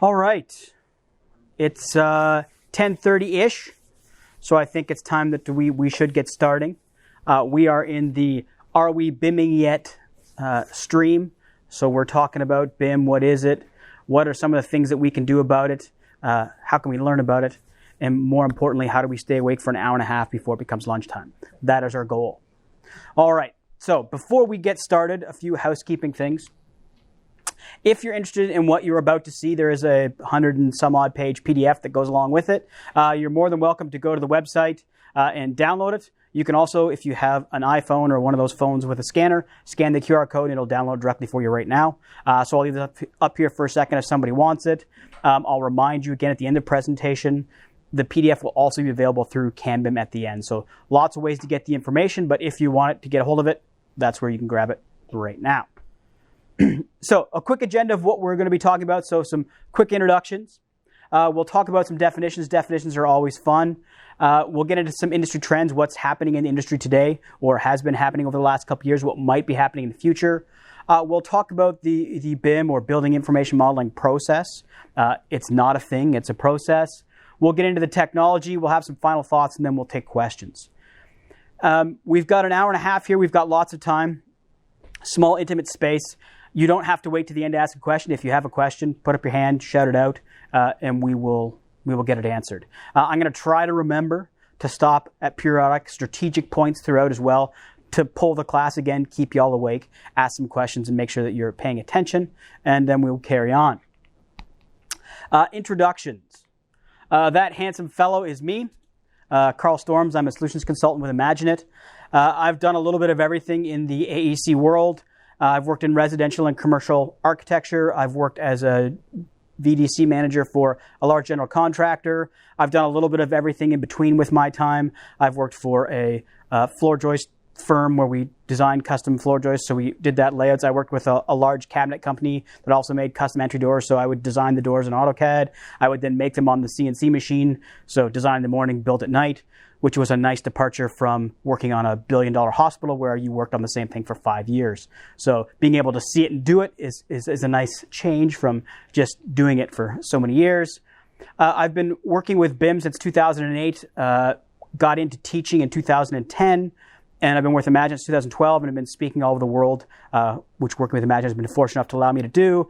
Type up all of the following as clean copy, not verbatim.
All right. It's 10:30-ish, so I think it's time that we should get starting. We are in the Are We BIM-ing Yet stream. So we're talking about BIM. What is it? What are some of the things that we can do about it? How can we learn about it? And more importantly, how do we stay awake for an hour and a half before it becomes lunchtime? That is our goal. All right. So before we get started, a few housekeeping things. If you're interested in what you're about to see, there is a 100 and some odd page PDF that goes along with it. You're more than welcome to go to the website and download it. You can also, if you have an iPhone or one of those phones with a scanner, scan the QR code and it'll download directly for you right now. So I'll leave it up here for a second if somebody wants it. I'll remind you again at the end of the presentation, the PDF will also be available through CanBIM at the end. So lots of ways to get the information, but if you want to get a hold of it, that's where you can grab it right now. So a quick agenda of what we're going to be talking about. So some quick introductions. We'll talk about some definitions. Definitions are always fun. We'll get into some industry trends, what's happening in the industry today or has been happening over the last couple of years, what might be happening in the future. We'll talk about the BIM or Building Information Modeling process. It's not a thing, it's a process. We'll get into the technology. We'll have some final thoughts, and then we'll take questions. We've got an hour and a half here. We've got lots of time. Small, intimate space. You don't have to wait to the end to ask a question. If you have a question, put up your hand, shout it out, and we will get it answered. I'm going to try to remember to stop at periodic strategic points throughout as well to pull the class again, keep you all awake, ask some questions, and make sure that you're paying attention, and then we'll carry on. Introductions. That handsome fellow is me, Carl Storms. I'm a solutions consultant with IMAGINiT. I've done a little bit of everything in the AEC world. I've worked in residential and commercial architecture. I've worked as a VDC manager for a large general contractor. I've done a little bit of everything in between with my time. I've worked for a floor joist firm where we designed custom floor joists, so we did that layouts. I worked with a large cabinet company that also made custom entry doors, so I would design the doors in AutoCAD. I would then make them on the CNC machine, so design in the morning, build at night, which was a nice departure from working on a billion-dollar hospital where you worked on the same thing for 5 years. So being able to see it and do it is a nice change from just doing it for so many years. I've been working with BIM since 2008, got into teaching in 2010, and I've been with IMAGINiT since 2012 and have been speaking all over the world, which working with IMAGINiT has been fortunate enough to allow me to do,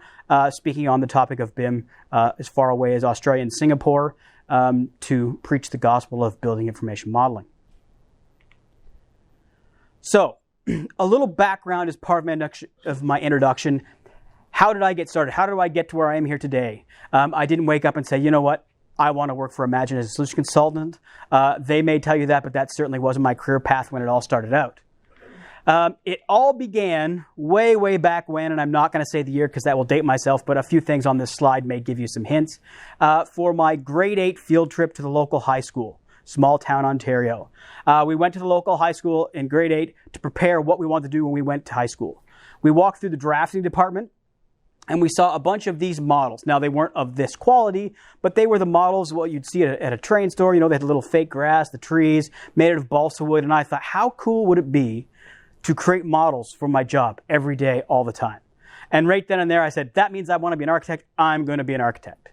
speaking on the topic of BIM as far away as Australia and Singapore, to preach the gospel of building information modeling. So, a little background as part of my introduction. How did I get started? How did I get to where I am here today? I didn't wake up and say, you know what, I want to work for IMAGINiT as a solution consultant. They may tell you that, but that certainly wasn't my career path when it all started out. It all began way, way back when, and I'm not going to say the year because that will date myself, but a few things on this slide may give you some hints. For my grade 8 field trip to the local high school, small town Ontario. We went to the local high school in grade 8 to prepare what we wanted to do when we went to high school. We walked through the drafting department, and we saw a bunch of these models. Now, they weren't of this quality, but they were the models, what you'd see at a train store. You know, they had the little fake grass, the trees, made out of balsa wood, and I thought, how cool would it be to create models for my job every day, all the time? And right then and there, I said, that means I want to be an architect. I'm going to be an architect.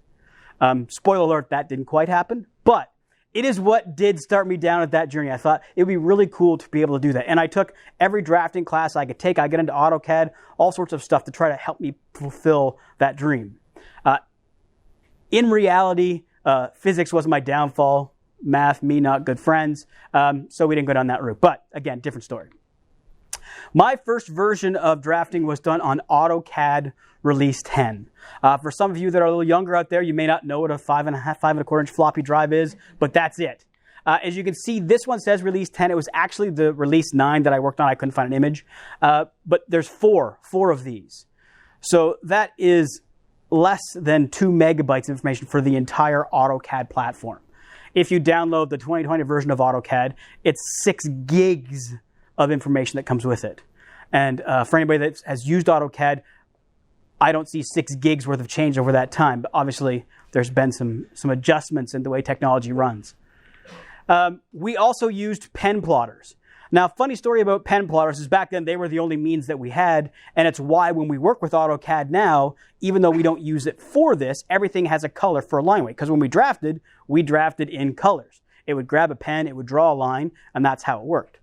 Spoiler alert, that didn't quite happen, but it is what did start me down at that journey. I thought it would be really cool to be able to do that. And I took every drafting class I could take. I got into AutoCAD, all sorts of stuff to try to help me fulfill that dream. In reality, physics was my downfall. Math, me, not good friends. So we didn't go down that route. But again, different story. My first version of drafting was done on AutoCAD Release 10. For some of you that are a little younger out there, you may not know what a 5.25 inch floppy drive is, but that's it. As you can see, this one says Release 10. It was actually the Release 9 that I worked on. I couldn't find an image. But there's four of these. So that is less than 2 megabytes of information for the entire AutoCAD platform. If you download the 2020 version of AutoCAD, it's 6 gigs of information that comes with it. And for anybody that has used AutoCAD, I don't see 6 gigs worth of change over that time, but obviously there's been some adjustments in the way technology runs. We also used pen plotters. Now, funny story about pen plotters is back then they were the only means that we had, and it's why when we work with AutoCAD now, even though we don't use it for this, everything has a color for a line weight. Because when we drafted in colors. It would grab a pen, it would draw a line, and that's how it worked.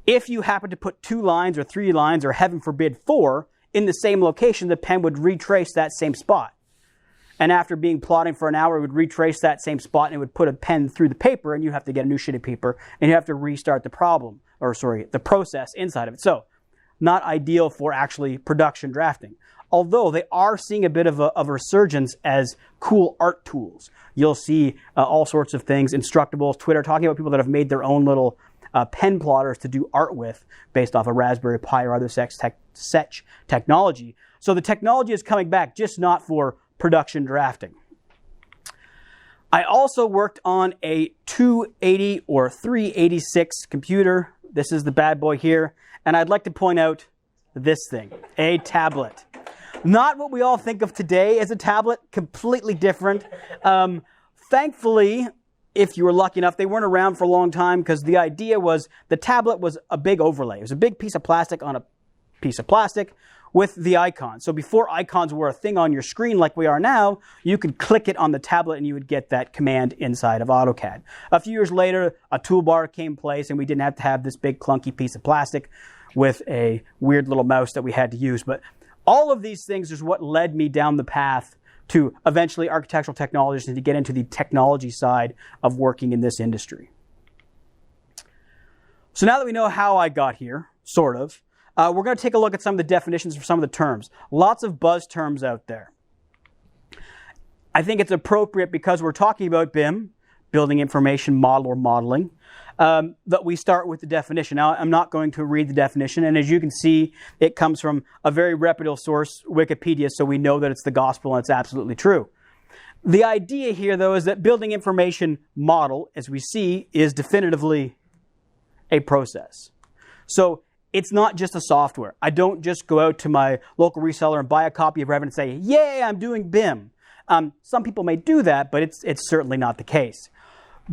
If you happen to put 2 lines or 3 lines, or heaven forbid 4, in the same location, the pen would retrace that same spot. And after being plotting for an hour, it would retrace that same spot and it would put a pen through the paper, and you have to get a new sheet of paper and you have to restart the the process inside of it. So, not ideal for actually production drafting. Although they are seeing a bit of a resurgence as cool art tools. You'll see all sorts of things, Instructables, Twitter, talking about people that have made their own little pen plotters to do art with based off a Raspberry Pi or other such technology. So the technology is coming back, just not for production drafting. I also worked on a 280 or 386 computer. This is the bad boy here. And I'd like to point out this thing, a tablet. Not what we all think of today as a tablet, completely different. Thankfully, if you were lucky enough, they weren't around for a long time because the idea was the tablet was a big overlay. It was a big piece of plastic on a piece of plastic with the icons. So before icons were a thing on your screen like we are now, you could click it on the tablet and you would get that command inside of AutoCAD. A few years later, a toolbar came in place and we didn't have to have this big clunky piece of plastic with a weird little mouse that we had to use. But all of these things is what led me down the path to eventually architectural technologies and to get into the technology side of working in this industry. So now that we know how I got here, sort of, we're going to take a look at some of the definitions for some of the terms. Lots of buzz terms out there. I think it's appropriate because we're talking about BIM, building information model or modeling, that we start with the definition. Now, I'm not going to read the definition, and as you can see, it comes from a very reputable source, Wikipedia, so we know that it's the gospel and it's absolutely true. The idea here, though, is that building information model, as we see, is definitively a process. So it's not just a software. I don't just go out to my local reseller and buy a copy of Revit and say, yay, I'm doing BIM. Some people may do that, but it's certainly not the case.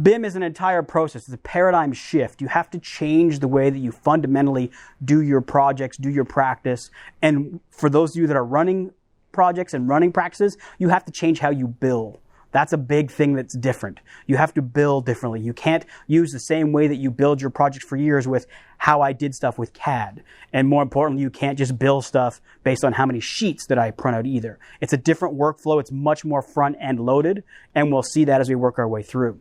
BIM is an entire process. It's a paradigm shift. You have to change the way that you fundamentally do your projects, do your practice. And for those of you that are running projects and running practices, you have to change how you build. That's a big thing that's different. You have to build differently. You can't use the same way that you build your project for years with how I did stuff with CAD. And more importantly, you can't just build stuff based on how many sheets that I print out either. It's a different workflow. It's much more front-end loaded, and we'll see that as we work our way through.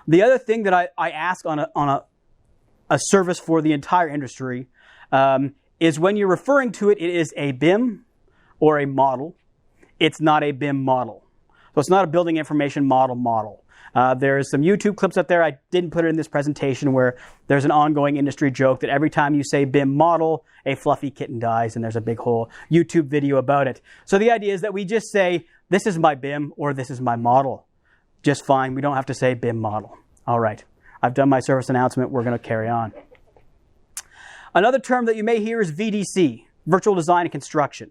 The other thing that I ask on a service for the entire industry is when you're referring to it, it is a BIM or a model. It's not a BIM model. So it's not a building information model. There's some YouTube clips out there. I didn't put it in this presentation where there's an ongoing industry joke that every time you say BIM model, a fluffy kitten dies, and there's a big whole YouTube video about it. So the idea is that we just say, this is my BIM or this is my model. Just fine. We don't have to say BIM model. All right. I've done my service announcement. We're going to carry on. Another term that you may hear is VDC, Virtual Design and Construction.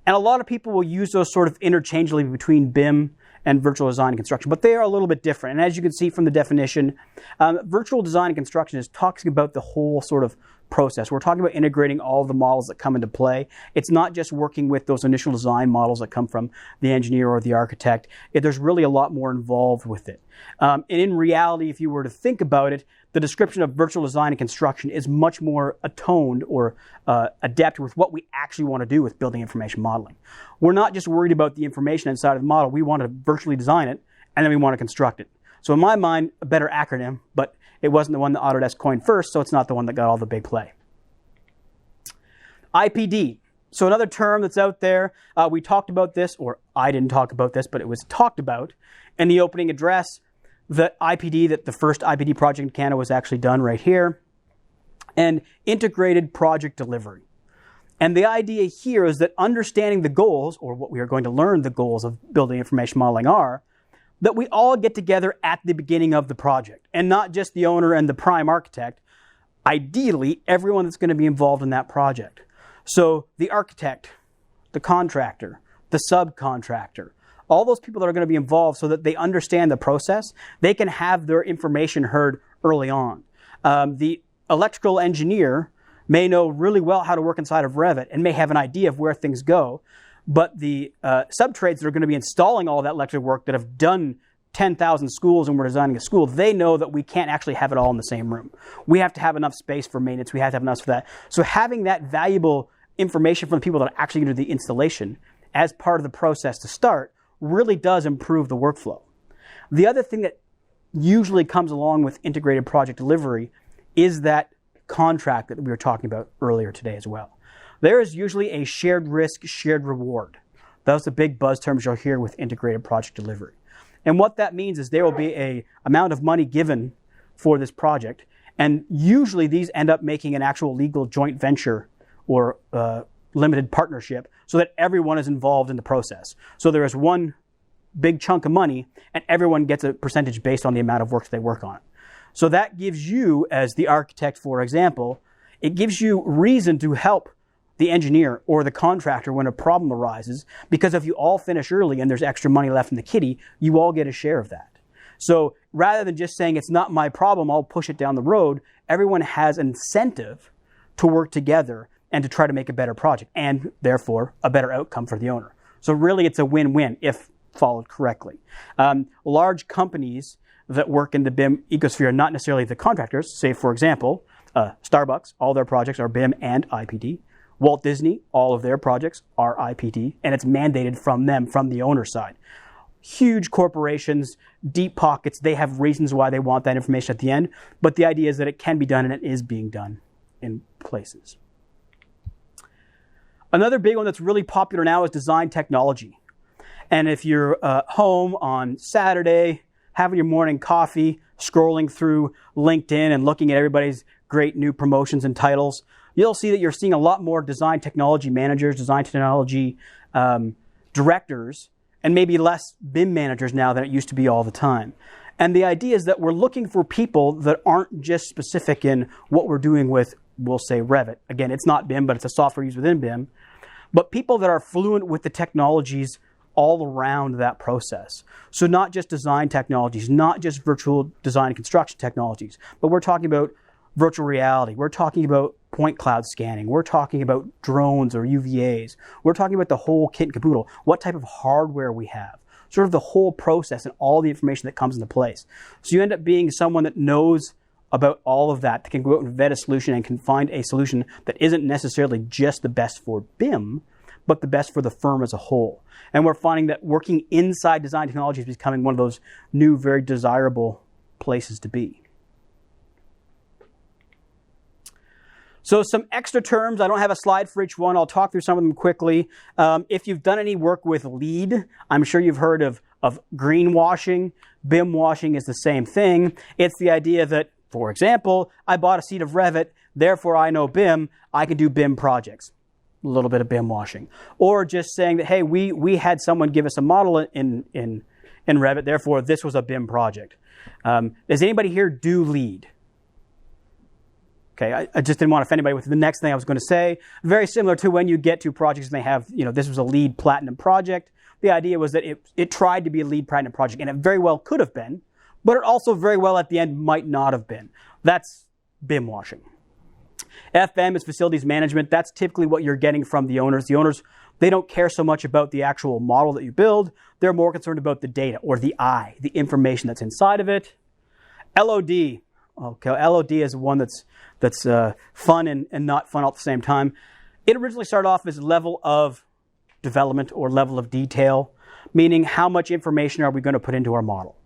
And a lot of people will use those sort of interchangeably between BIM and virtual design and construction, but they are a little bit different. And as you can see from the definition, virtual design and construction is talking about the whole sort of process. We're talking about integrating all the models that come into play. It's not just working with those initial design models that come from the engineer or the architect. There's really a lot more involved with it. And in reality, if you were to think about it, the description of virtual design and construction is much more attuned or adept with what we actually want to do with building information modeling. We're not just worried about the information inside of the model. We want to virtually design it, and then we want to construct it. So in my mind, a better acronym, but it wasn't the one that Autodesk coined first, so it's not the one that got all the big play. IPD. So another term that's out there, we talked about this, or I didn't talk about this, but it was talked about in the opening address. The IPD, that the first IPD project in Canada was actually done right here, and integrated project delivery. And the idea here is that understanding the goals, or what we are going to learn the goals of building information modeling are, that we all get together at the beginning of the project, and not just the owner and the prime architect, ideally everyone that's going to be involved in that project. So the architect, the contractor, the subcontractor, all those people that are going to be involved so that they understand the process, they can have their information heard early on. The electrical engineer may know really well how to work inside of Revit and may have an idea of where things go, but the sub-trades that are going to be installing all of that electrical work that have done 10,000 schools and we're designing a school, they know that we can't actually have it all in the same room. We have to have enough space for maintenance. We have to have enough for that. So having that valuable information from the people that are actually going to do the installation as part of the process to start really does improve the workflow. The other thing that usually comes along with integrated project delivery is that contract that we were talking about earlier today as well. There is usually a shared risk, shared reward. Those are the big buzz terms you'll hear with integrated project delivery. And what that means is there will be an amount of money given for this project, and usually these end up making an actual legal joint venture or limited partnership so that everyone is involved in the process. So there is one big chunk of money, and everyone gets a percentage based on the amount of work they work on. So that gives you, as the architect, for example, it gives you reason to help the engineer or the contractor when a problem arises, because if you all finish early and there's extra money left in the kitty, you all get a share of that. So rather than just saying it's not my problem, I'll push it down the road, everyone has an incentive to work together and to try to make a better project and therefore a better outcome for the owner. So really it's a win-win if followed correctly. Large companies that work in the BIM ecosphere, not necessarily the contractors, say for example, Starbucks, all their projects are BIM and IPD. Walt Disney, all of their projects are IPD, and it's mandated from them, from the owner side. Huge corporations, deep pockets, they have reasons why they want that information at the end, but the idea is that it can be done and it is being done in places. Another big one that's really popular now is design technology. And if you're home on Saturday, having your morning coffee, scrolling through LinkedIn and looking at everybody's great new promotions and titles, you'll see that you're seeing a lot more design technology managers, design technology directors, and maybe less BIM managers now than it used to be all the time. And the idea is that we're looking for people that aren't just specific in what we're doing with, we'll say, Revit. Again, it's not BIM, but it's a software used within BIM. But people that are fluent with the technologies all around that process. So not just design technologies, not just virtual design and construction technologies, but we're talking about virtual reality. We're talking about point cloud scanning. We're talking about drones or UVAs. We're talking about the whole kit and caboodle, what type of hardware we have, sort of the whole process and all the information that comes into place. So you end up being someone that knows about all of that can go out and vet a solution and can find a solution that isn't necessarily just the best for BIM, but the best for the firm as a whole. And we're finding that working inside design technology is becoming one of those new, very desirable places to be. So some extra terms. I don't have a slide for each one. I'll talk through some of them quickly. If you've done any work with LEED, I'm sure you've heard of greenwashing. BIM washing is the same thing. It's the idea that, for example, I bought a seat of Revit, therefore I know BIM, I can do BIM projects. A little bit of BIM washing. Or just saying that, hey, we had someone give us a model in Revit, therefore this was a BIM project. Does anybody here do LEED? Okay, I just didn't want to offend anybody with the next thing I was going to say. Very similar to when you get to projects and they have, this was a LEED Platinum project. The idea was that it tried to be a LEED Platinum project, and it very well could have been, but it also very well at the end might not have been. That's BIM washing. FM is facilities management. That's typically what you're getting from the owners. The owners, they don't care so much about the actual model that you build. They're more concerned about the data, or the I, the information that's inside of it. LOD. Okay, LOD is one that's fun and not fun all at the same time. It originally started off as level of development or level of detail, meaning how much information are we going to put into our model.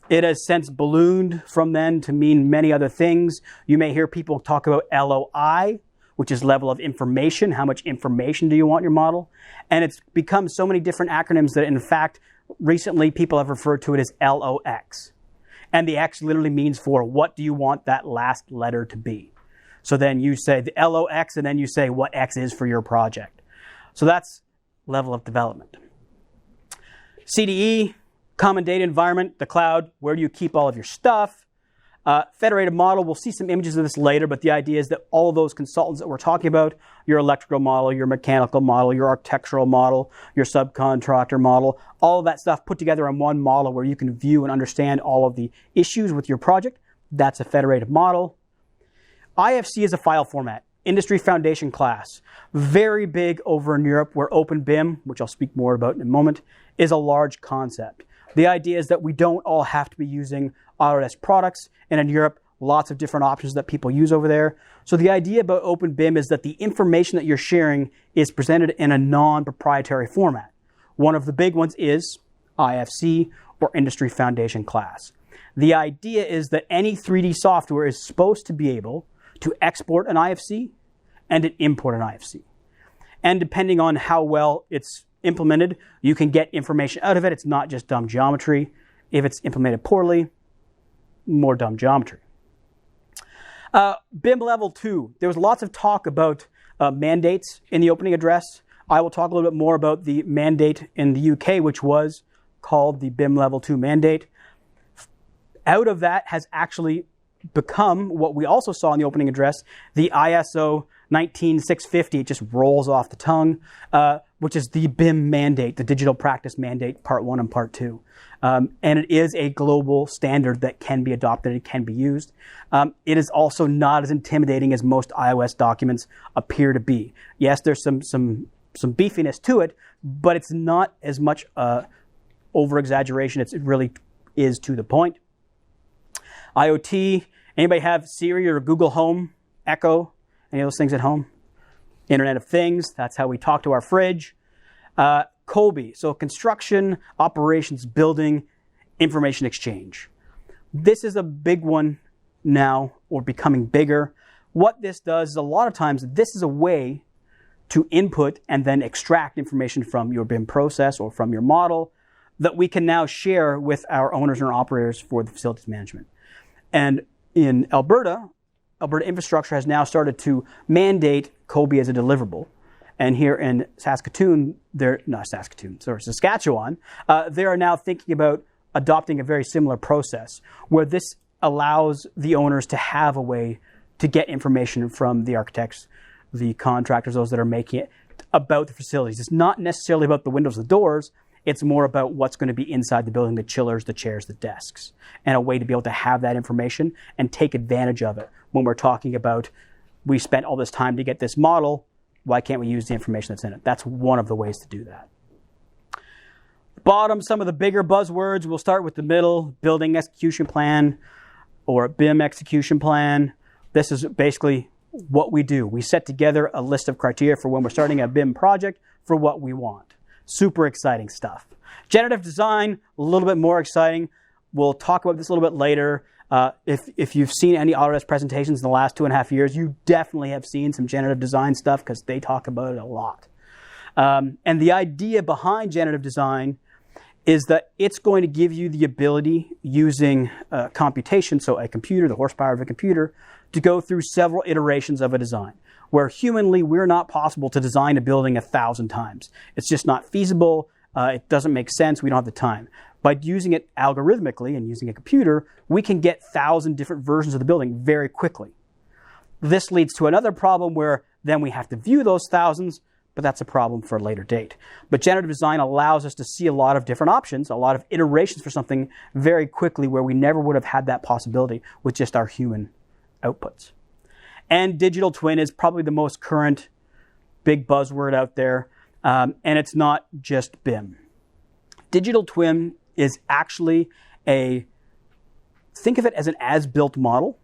It has since ballooned from then to mean many other things. You may hear people talk about LOI, which is level of information. How much information do you want in your model? And it's become so many different acronyms that, in fact, recently people have referred to it as LOX. And the X literally means for what do you want that last letter to be. So then you say the LOX, and then you say what X is for your project. So that's level of development. CDE, common data environment, the cloud, where do you keep all of your stuff? Federated model, we'll see some images of this later, but the idea is that all of those consultants that we're talking about, your electrical model, your mechanical model, your architectural model, your subcontractor model, all of that stuff put together in one model where you can view and understand all of the issues with your project. That's a federated model. IFC is a file format, industry foundation class. Very big over in Europe, where Open BIM, which I'll speak more about in a moment, is a large concept. The idea is that we don't all have to be using Autodesk products, and in Europe, lots of different options that people use over there. So the idea about Open BIM is that the information that you're sharing is presented in a non-proprietary format. One of the big ones is IFC, or Industry Foundation Class. The idea is that any 3D software is supposed to be able to export an IFC and to import an IFC. And depending on how well it's implemented, you can get information out of it. It's not just dumb geometry. If it's implemented poorly, more dumb geometry. BIM Level 2. There was lots of talk about mandates in the opening address. I will talk a little bit more about the mandate in the UK, which was called the BIM Level 2 mandate. Out of that has actually become what we also saw in the opening address, the ISO 19650. It just rolls off the tongue, which is the BIM mandate, the Digital Practice Mandate, Part 1 and Part 2. And it is a global standard that can be adopted, it can be used. It is also not as intimidating as most iOS documents appear to be. Yes, there's some beefiness to it, but it's not as much over-exaggeration. It really is to the point. IoT, anybody have Siri or Google Home, Echo, any of those things at home? Internet of Things, that's how we talk to our fridge. COBE, so construction, operations, building, information exchange. This is a big one now, or becoming bigger. What this does is a lot of times, this is a way to input and then extract information from your BIM process or from your model that we can now share with our owners and operators for the facilities management. And in Alberta infrastructure has now started to mandate COBE as a deliverable. And here in Saskatchewan, they are now thinking about adopting a very similar process where this allows the owners to have a way to get information from the architects, the contractors, those that are making it, about the facilities. It's not necessarily about the windows, the doors. It's more about what's going to be inside the building, the chillers, the chairs, the desks, and a way to be able to have that information and take advantage of it. When we're talking about, we spent all this time to get this model, why can't we use the information that's in it? That's one of the ways to do that. Bottom, some of the bigger buzzwords. We'll start with the middle, building execution plan or BIM execution plan. This is basically what we do. We set together a list of criteria for when we're starting a BIM project for what we want. Super exciting stuff. Generative design, a little bit more exciting. We'll talk about this a little bit later. If you've seen any Autodesk presentations in the last 2.5 years, you definitely have seen some generative design stuff because they talk about it a lot. And the idea behind generative design is that it's going to give you the ability using computation, so a computer, the horsepower of a computer, to go through several iterations of a design, where humanly we're not possible to design a building 1,000 times. It's just not feasible. It doesn't make sense. We don't have the time. By using it algorithmically and using a computer, we can get 1,000 different versions of the building very quickly. This leads to another problem where then we have to view those thousands, but that's a problem for a later date. But generative design allows us to see a lot of different options, a lot of iterations for something very quickly where we never would have had that possibility with just our human outputs. And digital twin is probably the most current big buzzword out there, and it's not just BIM. Digital twin is actually think of it as an as-built model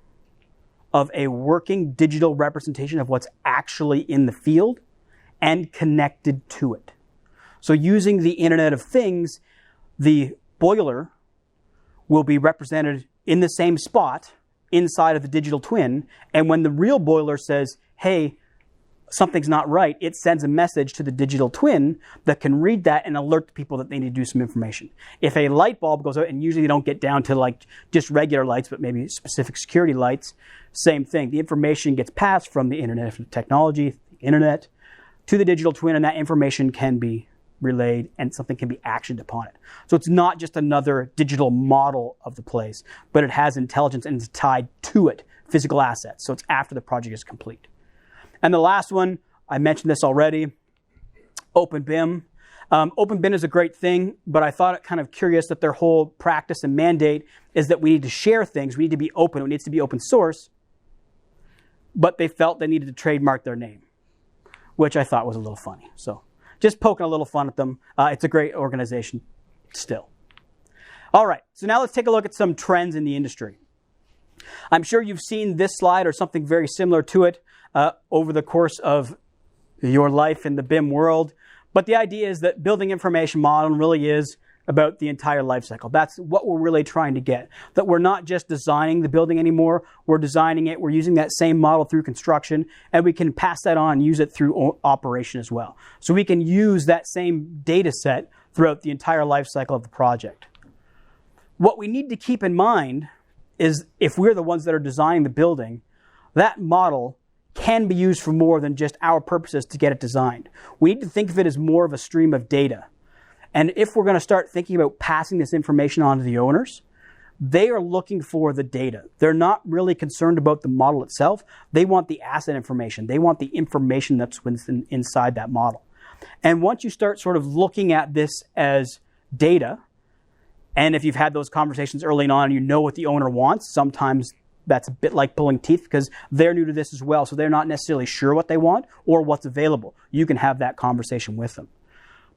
of a working digital representation of what's actually in the field and connected to it. So using the Internet of Things, the boiler will be represented in the same spot inside of the digital twin, and when the real boiler says, hey, something's not right, it sends a message to the digital twin that can read that and alert the people that they need to do some information. If a light bulb goes out, and usually you don't get down to like just regular lights, but maybe specific security lights, same thing. The information gets passed from the Internet of Technology, the Internet, to the digital twin, and that information can be relayed and something can be actioned upon it. So it's not just another digital model of the place, but it has intelligence and it's tied to it, physical assets. So it's after the project is complete. And the last one, I mentioned this already, Open BIM. Open BIM is a great thing, but I thought it kind of curious that their whole practice and mandate is that we need to share things. We need to be open. It needs to be open source. but they felt they needed to trademark their name, which I thought was a little funny. So just poking a little fun at them. It's a great organization still. All right, so now let's take a look at some trends in the industry. I'm sure you've seen this slide or something very similar to it over the course of your life in the BIM world. But the idea is that building information modeling really is about the entire life cycle. That's what we're really trying to get. That we're not just designing the building anymore, we're designing it, we're using that same model through construction, and we can pass that on and use it through operation as well. So we can use that same data set throughout the entire life cycle of the project. What we need to keep in mind is if we're the ones that are designing the building, that model can be used for more than just our purposes to get it designed. We need to think of it as more of a stream of data. And if we're going to start thinking about passing this information on to the owners, they are looking for the data. They're not really concerned about the model itself. They want the asset information. They want the information that's inside that model. And once you start sort of looking at this as data, and if you've had those conversations early on and you know what the owner wants, sometimes that's a bit like pulling teeth because they're new to this as well, so they're not necessarily sure what they want or what's available. You can have that conversation with them.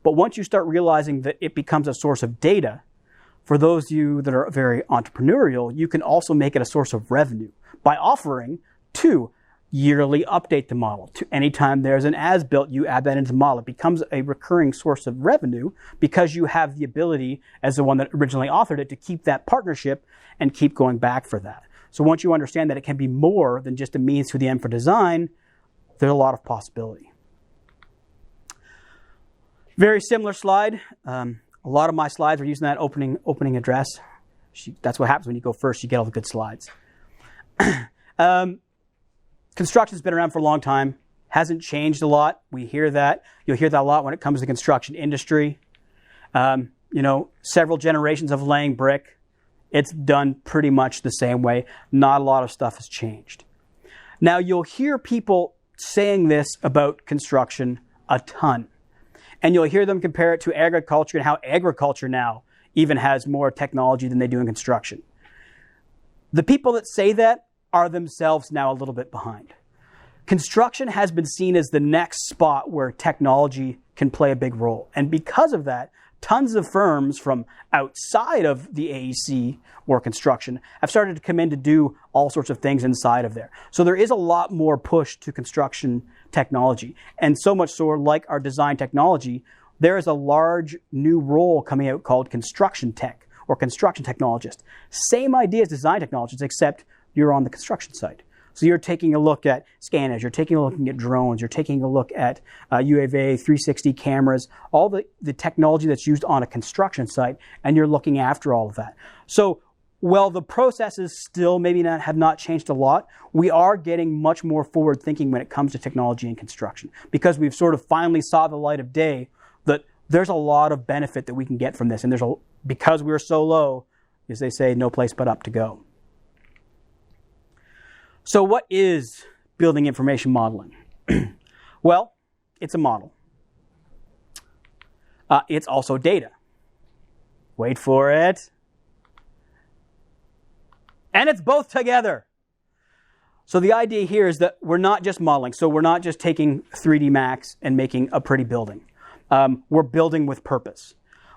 But once you start realizing that it becomes a source of data, for those of you that are very entrepreneurial, you can also make it a source of revenue by offering to yearly update the model. To anytime there's an as-built, you add that into the model. It becomes a recurring source of revenue because you have the ability, as the one that originally authored it, to keep that partnership and keep going back for that. So once you understand that it can be more than just a means to the end for design, there's a lot of possibility. Very similar slide. A lot of my slides are using that opening address. That's what happens when you go first. You get all the good slides. Construction's been around for a long time. Hasn't changed a lot. We hear that. You'll hear that a lot when it comes to the construction industry. Several generations of laying brick. It's done pretty much the same way. Not a lot of stuff has changed. Now, you'll hear people saying this about construction a ton. And you'll hear them compare it to agriculture and how agriculture now even has more technology than they do in construction. The people that say that are themselves now a little bit behind. Construction has been seen as the next spot where technology can play a big role. And because of that, tons of firms from outside of the AEC or construction have started to come in to do all sorts of things inside of there. So there is a lot more push to construction technology. And so much so, like our design technology, there is a large new role coming out called construction tech or construction technologist. Same idea as design technologists, except you're on the construction site. So you're taking a look at scanners, you're taking a look at drones, you're taking a look at UAV, 360 cameras, all the technology that's used on a construction site, and you're looking after all of that. So while the processes still maybe have not changed a lot, we are getting much more forward thinking when it comes to technology and construction because we've sort of finally saw the light of day that there's a lot of benefit that we can get from this. And because we're so low, as they say, no place but up to go. So what is building information modeling? Well, it's a model. It's also data. Wait for it. And it's both together. So the idea here is that we're not just modeling. So we're not just taking 3D Max and making a pretty building. We're building with purpose.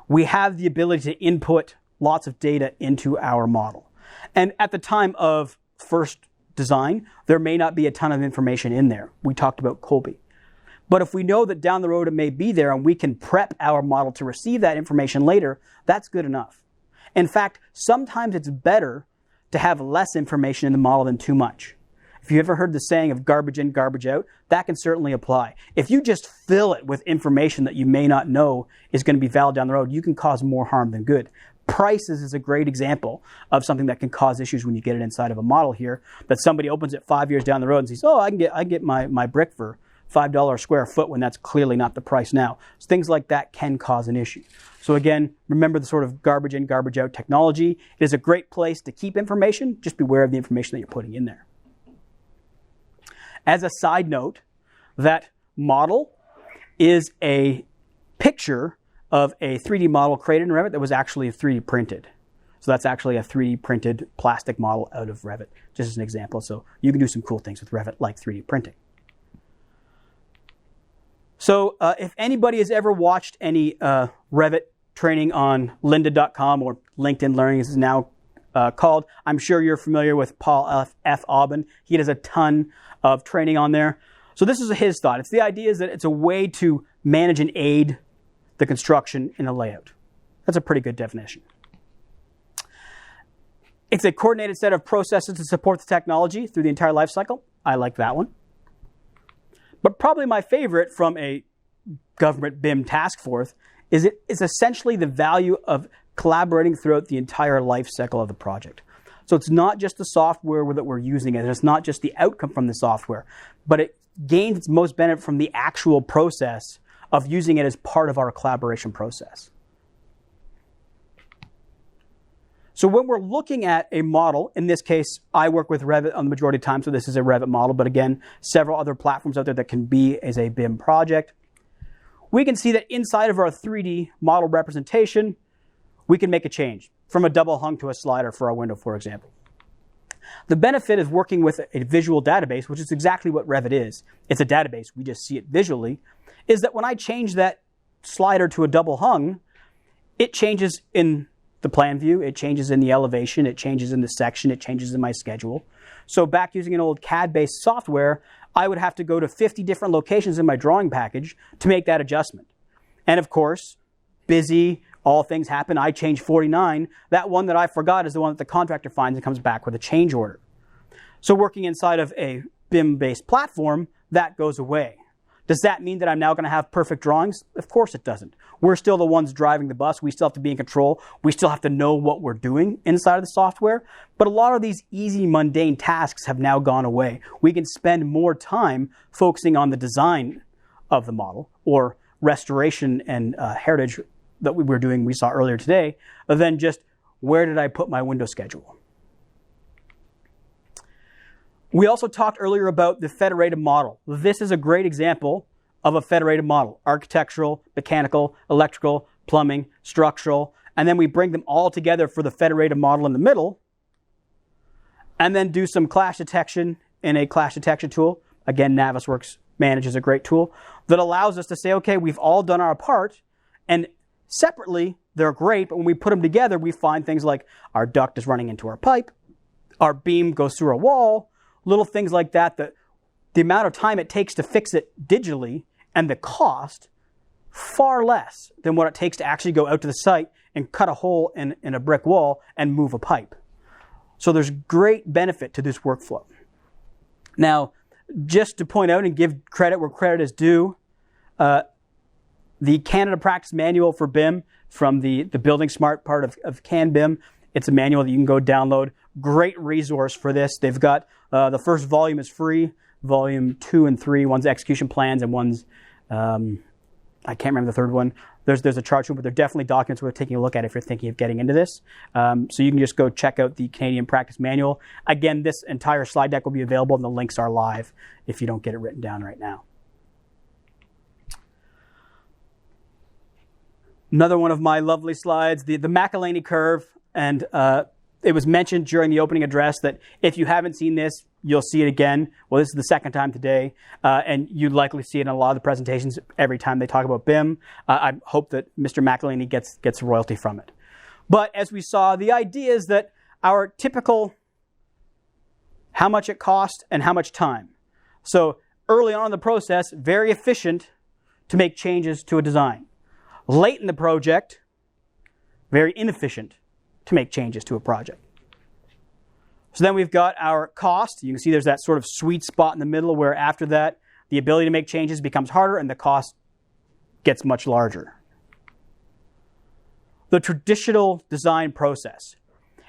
We have the ability to input lots of data into our model. And at the time of first design, there may not be a ton of information in there. We talked about Colby. But if we know that down the road it may be there and we can prep our model to receive that information later, that's good enough. In fact, sometimes it's better to have less information in the model than too much. If you've ever heard the saying of garbage in, garbage out, that can certainly apply. If you just fill it with information that you may not know is going to be valid down the road, you can cause more harm than good. Prices is a great example of something that can cause issues when you get it inside of a model here, that somebody opens it 5 years down the road and says, I can get my brick for $5 a square foot when that's clearly not the price now. So things like that can cause an issue. So again, remember the sort of garbage in, garbage out technology. It is a great place to keep information. Just beware of the information that you're putting in there. As a side note, that model is a picture of a 3D model created in Revit that was actually 3D printed. So that's actually a 3D printed plastic model out of Revit, just as an example. So you can do some cool things with Revit like 3D printing. So if anybody has ever watched any Revit training on lynda.com, or LinkedIn Learning as it's now called, I'm sure you're familiar with Paul F. Aubin. He does a ton of training on there. So this is his thought. It's the idea is that it's a way to manage and aid the construction in a layout. That's a pretty good definition. It's a coordinated set of processes to support the technology through the entire life cycle. I like that one. But probably my favorite from a government BIM task force is it's essentially the value of collaborating throughout the entire life cycle of the project. So it's not just the software that we're using, and it's not just the outcome from the software, but it gains its most benefit from the actual process of using it as part of our collaboration process. So when we're looking at a model, in this case, I work with Revit on the majority of the time, so this is a Revit model, but again, several other platforms out there that can be as a BIM project. We can see that inside of our 3D model representation, we can make a change from a double hung to a slider for our window, for example. The benefit of working with a visual database, which is exactly what Revit is, it's a database, we just see it visually, is that when I change that slider to a double hung, it changes in the plan view, it changes in the elevation, it changes in the section, it changes in my schedule. So back using an old CAD-based software, I would have to go to 50 different locations in my drawing package to make that adjustment. And of course, busy, all things happen, I change 49. That one that I forgot is the one that the contractor finds and comes back with a change order. So working inside of a BIM-based platform, that goes away. Does that mean that I'm now going to have perfect drawings? Of course it doesn't. We're still the ones driving the bus. We still have to be in control. We still have to know what we're doing inside of the software. But a lot of these easy, mundane tasks have now gone away. We can spend more time focusing on the design of the model, or restoration and heritage that we were doing, we saw earlier today, than just where did I put my window schedule. We also talked earlier about the federated model. This is a great example of a federated model: architectural, mechanical, electrical, plumbing, structural, and then we bring them all together for the federated model in the middle, and then do some clash detection in a clash detection tool. Again, Navisworks Manage is a great tool that allows us to say, okay, we've all done our part, and separately, they're great, but when we put them together, we find things like our duct is running into our pipe, our beam goes through a wall, little things like that, that the amount of time it takes to fix it digitally and the cost, far less than what it takes to actually go out to the site and cut a hole in a brick wall and move a pipe. So there's great benefit to this workflow. Now, just to point out and give credit where credit is due, the Canada Practice Manual for BIM from the Building Smart part of CanBIM, it's a manual that you can go download. Great resource for this. They've got the first volume is free, volume 2 and 3, one's execution plans and one's, I can't remember the third one. There's a chart sheet, but they're definitely documents worth taking a look at if you're thinking of getting into this. So you can just go check out the Canadian Practice Manual. Again, this entire slide deck will be available and the links are live if you don't get it written down right now. Another one of my lovely slides, the McIlhenny curve, and it was mentioned during the opening address that if you haven't seen this, you'll see it again. Well, this is the second time today, and you'd likely see it in a lot of the presentations every time they talk about BIM. I hope that Mr. McIlhenny gets royalty from it. But as we saw, the idea is that our typical how much it cost and how much time. So early on in the process, very efficient to make changes to a design. Late in the project, very inefficient to make changes to a project. So then we've got our cost. You can see there's that sort of sweet spot in the middle where after that, the ability to make changes becomes harder and the cost gets much larger. The traditional design process.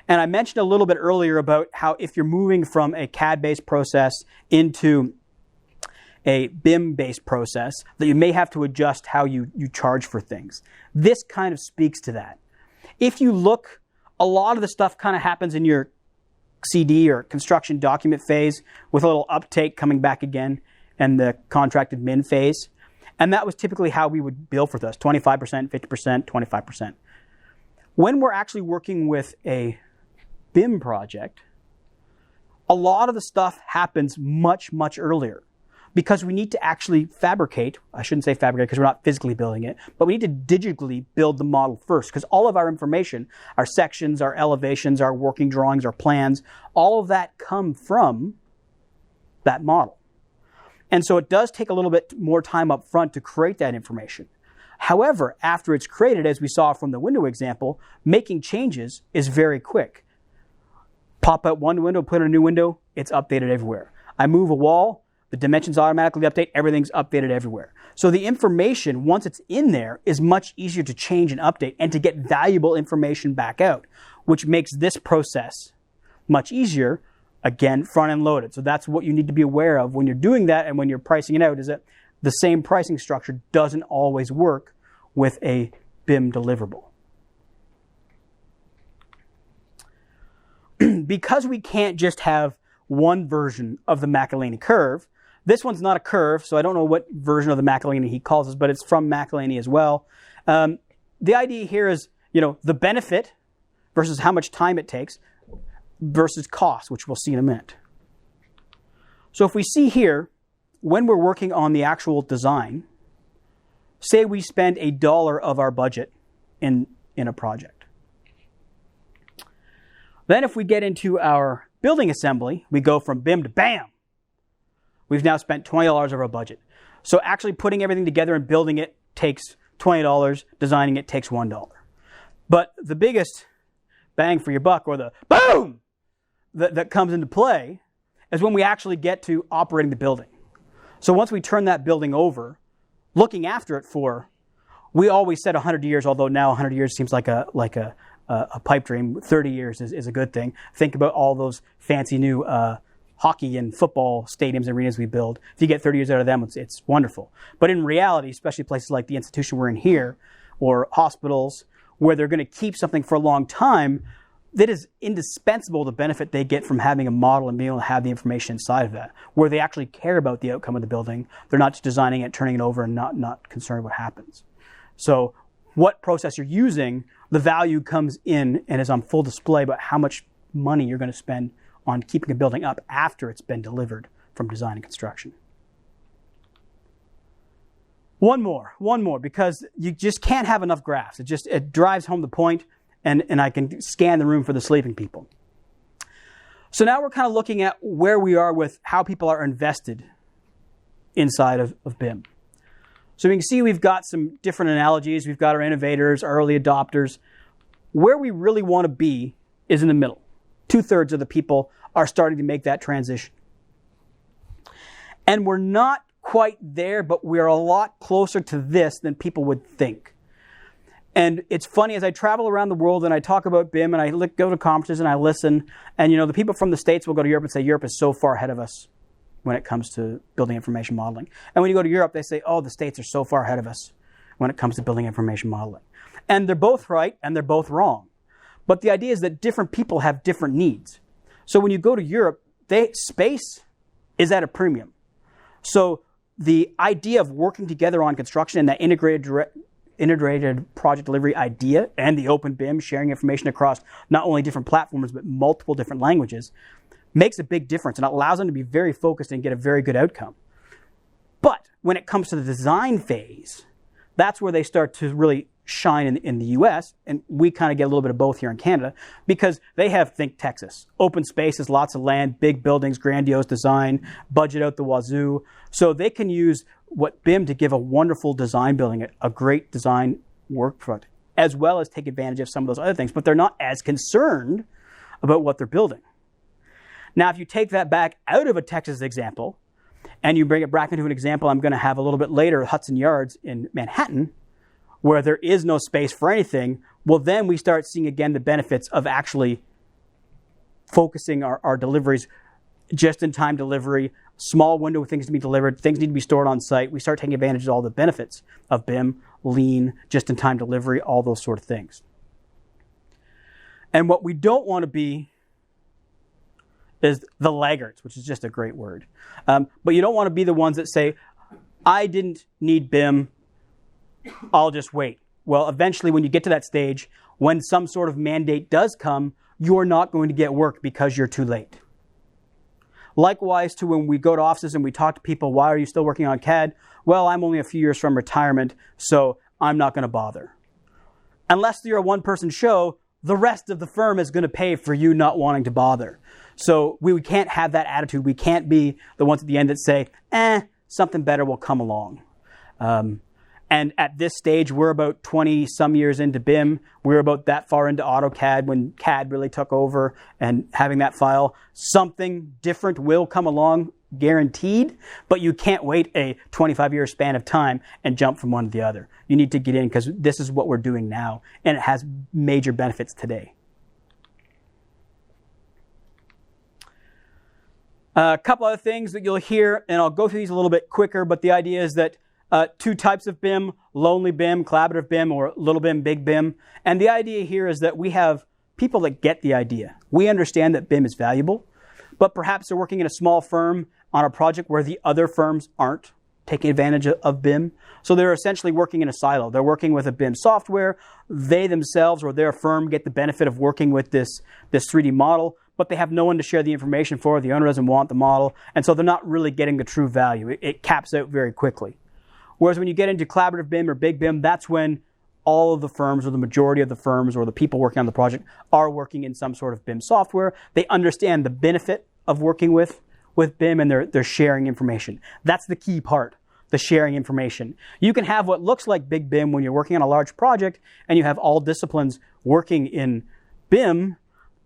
And I mentioned a little bit earlier about how if you're moving from a CAD-based process into a BIM-based process, that you may have to adjust how you charge for things. This kind of speaks to that. If you look, a lot of the stuff kind of happens in your CD or construction document phase with a little uptake coming back again and the contracted min phase. And that was typically how we would bill for this, 25%, 50%, 25%. When we're actually working with a BIM project, a lot of the stuff happens much, much earlier because we need to actually fabricate. I shouldn't say fabricate because we're not physically building it, but we need to digitally build the model first because all of our information, our sections, our elevations, our working drawings, our plans, all of that come from that model. And so it does take a little bit more time up front to create that information. However, after it's created, as we saw from the window example, making changes is very quick. Pop out one window, put in a new window, it's updated everywhere. I move a wall, the dimensions automatically update, everything's updated everywhere. So the information, once it's in there, is much easier to change and update and to get valuable information back out, which makes this process much easier, again, front-end loaded. So that's what you need to be aware of when you're doing that and when you're pricing it out, is that the same pricing structure doesn't always work with a BIM deliverable. Because we can't just have one version of the McIlhenny curve, this one's not a curve, so I don't know what version of the McIlhenny he calls us, but it's from McIlhenny as well. The idea here is, the benefit versus how much time it takes versus cost, which we'll see in a minute. So if we see here, when we're working on the actual design, say we spend $1 of our budget in a project. Then if we get into our building assembly, we go from BIM to BAM. We've now spent $20 of our budget. So actually putting everything together and building it takes $20, designing it takes $1. But the biggest bang for your buck, or the boom that comes into play, is when we actually get to operating the building. So once we turn that building over, looking after it we always said 100 years, although now 100 years seems like a pipe dream. 30 years is a good thing. Think about all those fancy new hockey and football stadiums and arenas we build. If you get 30 years out of them, it's wonderful. But in reality, especially places like the institution we're in here, or hospitals, where they're going to keep something for a long time, that is indispensable, the benefit they get from having a model and being able to have the information inside of that, where they actually care about the outcome of the building. They're not just designing it, turning it over, and not concerned what happens. So what process you're using, the value comes in and is on full display about how much money you're going to spend on keeping a building up after it's been delivered from design and construction. One more, because you just can't have enough graphs. It drives home the point, and I can scan the room for the sleeping people. So now we're kind of looking at where we are with how people are invested inside of BIM. So you can see we've got some different analogies. We've got our innovators, our early adopters. Where we really want to be is in the middle. 2/3 of the people are starting to make that transition. And we're not quite there, but we're a lot closer to this than people would think. And it's funny, as I travel around the world and I talk about BIM and I go to conferences and I listen, and the people from the States will go to Europe and say, Europe is so far ahead of us when it comes to building information modeling. And when you go to Europe, they say, oh, the States are so far ahead of us when it comes to building information modeling. And they're both right and they're both wrong. But the idea is that different people have different needs. So when you go to Europe, space is at a premium. So the idea of working together on construction and that integrated project delivery idea, and the open BIM, sharing information across not only different platforms but multiple different languages, makes a big difference, and it allows them to be very focused and get a very good outcome. But when it comes to the design phase, that's where they start to really shine in the US, and we kind of get a little bit of both here in Canada, because they have, think Texas, open spaces, lots of land, big buildings, grandiose design, budget out the wazoo. So they can use what BIM to give a wonderful design building, a great design work product, as well as take advantage of some of those other things, but they're not as concerned about what they're building. Now, if you take that back out of a Texas example, and you bring it back into an example I'm going to have a little bit later, Hudson Yards in Manhattan, where there is no space for anything, well, then we start seeing again the benefits of actually focusing our deliveries, just-in-time delivery, small window of things to be delivered, things need to be stored on site. We start taking advantage of all the benefits of BIM, lean, just-in-time delivery, all those sort of things. And what we don't want to be is the laggards, which is just a great word. But you don't want to be the ones that say, I didn't need BIM, I'll just wait. Well, eventually when you get to that stage, when some sort of mandate does come, you're not going to get work because you're too late. Likewise to when we go to offices and we talk to people, why are you still working on CAD? Well, I'm only a few years from retirement, so I'm not going to bother. Unless you're a one-person show, the rest of the firm is going to pay for you not wanting to bother. So we can't have that attitude. We can't be the ones at the end that say, something better will come along. And at this stage, we're about 20 some years into BIM. We're about that far into AutoCAD when CAD really took over and having that file. Something different will come along, guaranteed, but you can't wait a 25-year span of time and jump from one to the other. You need to get in because this is what we're doing now, and it has major benefits today. A couple other things that you'll hear, and I'll go through these a little bit quicker, but the idea is that two types of BIM, lonely BIM, collaborative BIM, or little BIM, big BIM. And the idea here is that we have people that get the idea. We understand that BIM is valuable, but perhaps they're working in a small firm on a project where the other firms aren't taking advantage of BIM. So they're essentially working in a silo. They're working with a BIM software. They themselves or their firm get the benefit of working with this 3D model, but they have no one to share the information for. The owner doesn't want the model, and so they're not really getting the true value. It caps out very quickly. Whereas when you get into collaborative BIM or big BIM, that's when all of the firms or the majority of the firms or the people working on the project are working in some sort of BIM software. They understand the benefit of working with BIM, and they're sharing information. That's the key part, the sharing information. You can have what looks like big BIM when you're working on a large project and you have all disciplines working in BIM,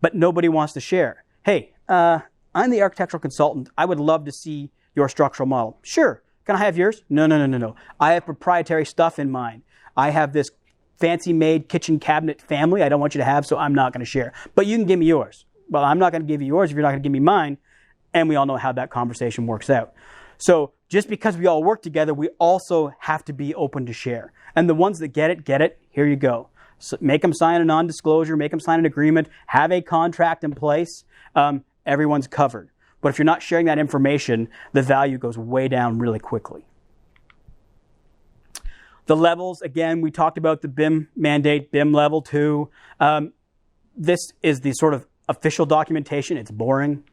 but nobody wants to share. Hey, I'm the architectural consultant. I would love to see your structural model. Sure. Can I have yours? No. I have proprietary stuff in mind. I have this fancy-made kitchen cabinet family I don't want you to have, so I'm not going to share. But you can give me yours. Well, I'm not going to give you yours if you're not going to give me mine. And we all know how that conversation works out. So just because we all work together, we also have to be open to share. And the ones that get it, here you go. So make them sign a non-disclosure, make them sign an agreement, have a contract in place. Everyone's covered. But if you're not sharing that information, the value goes way down really quickly. The levels, again, we talked about the BIM mandate, BIM Level 2. This is the sort of official documentation. It's boring.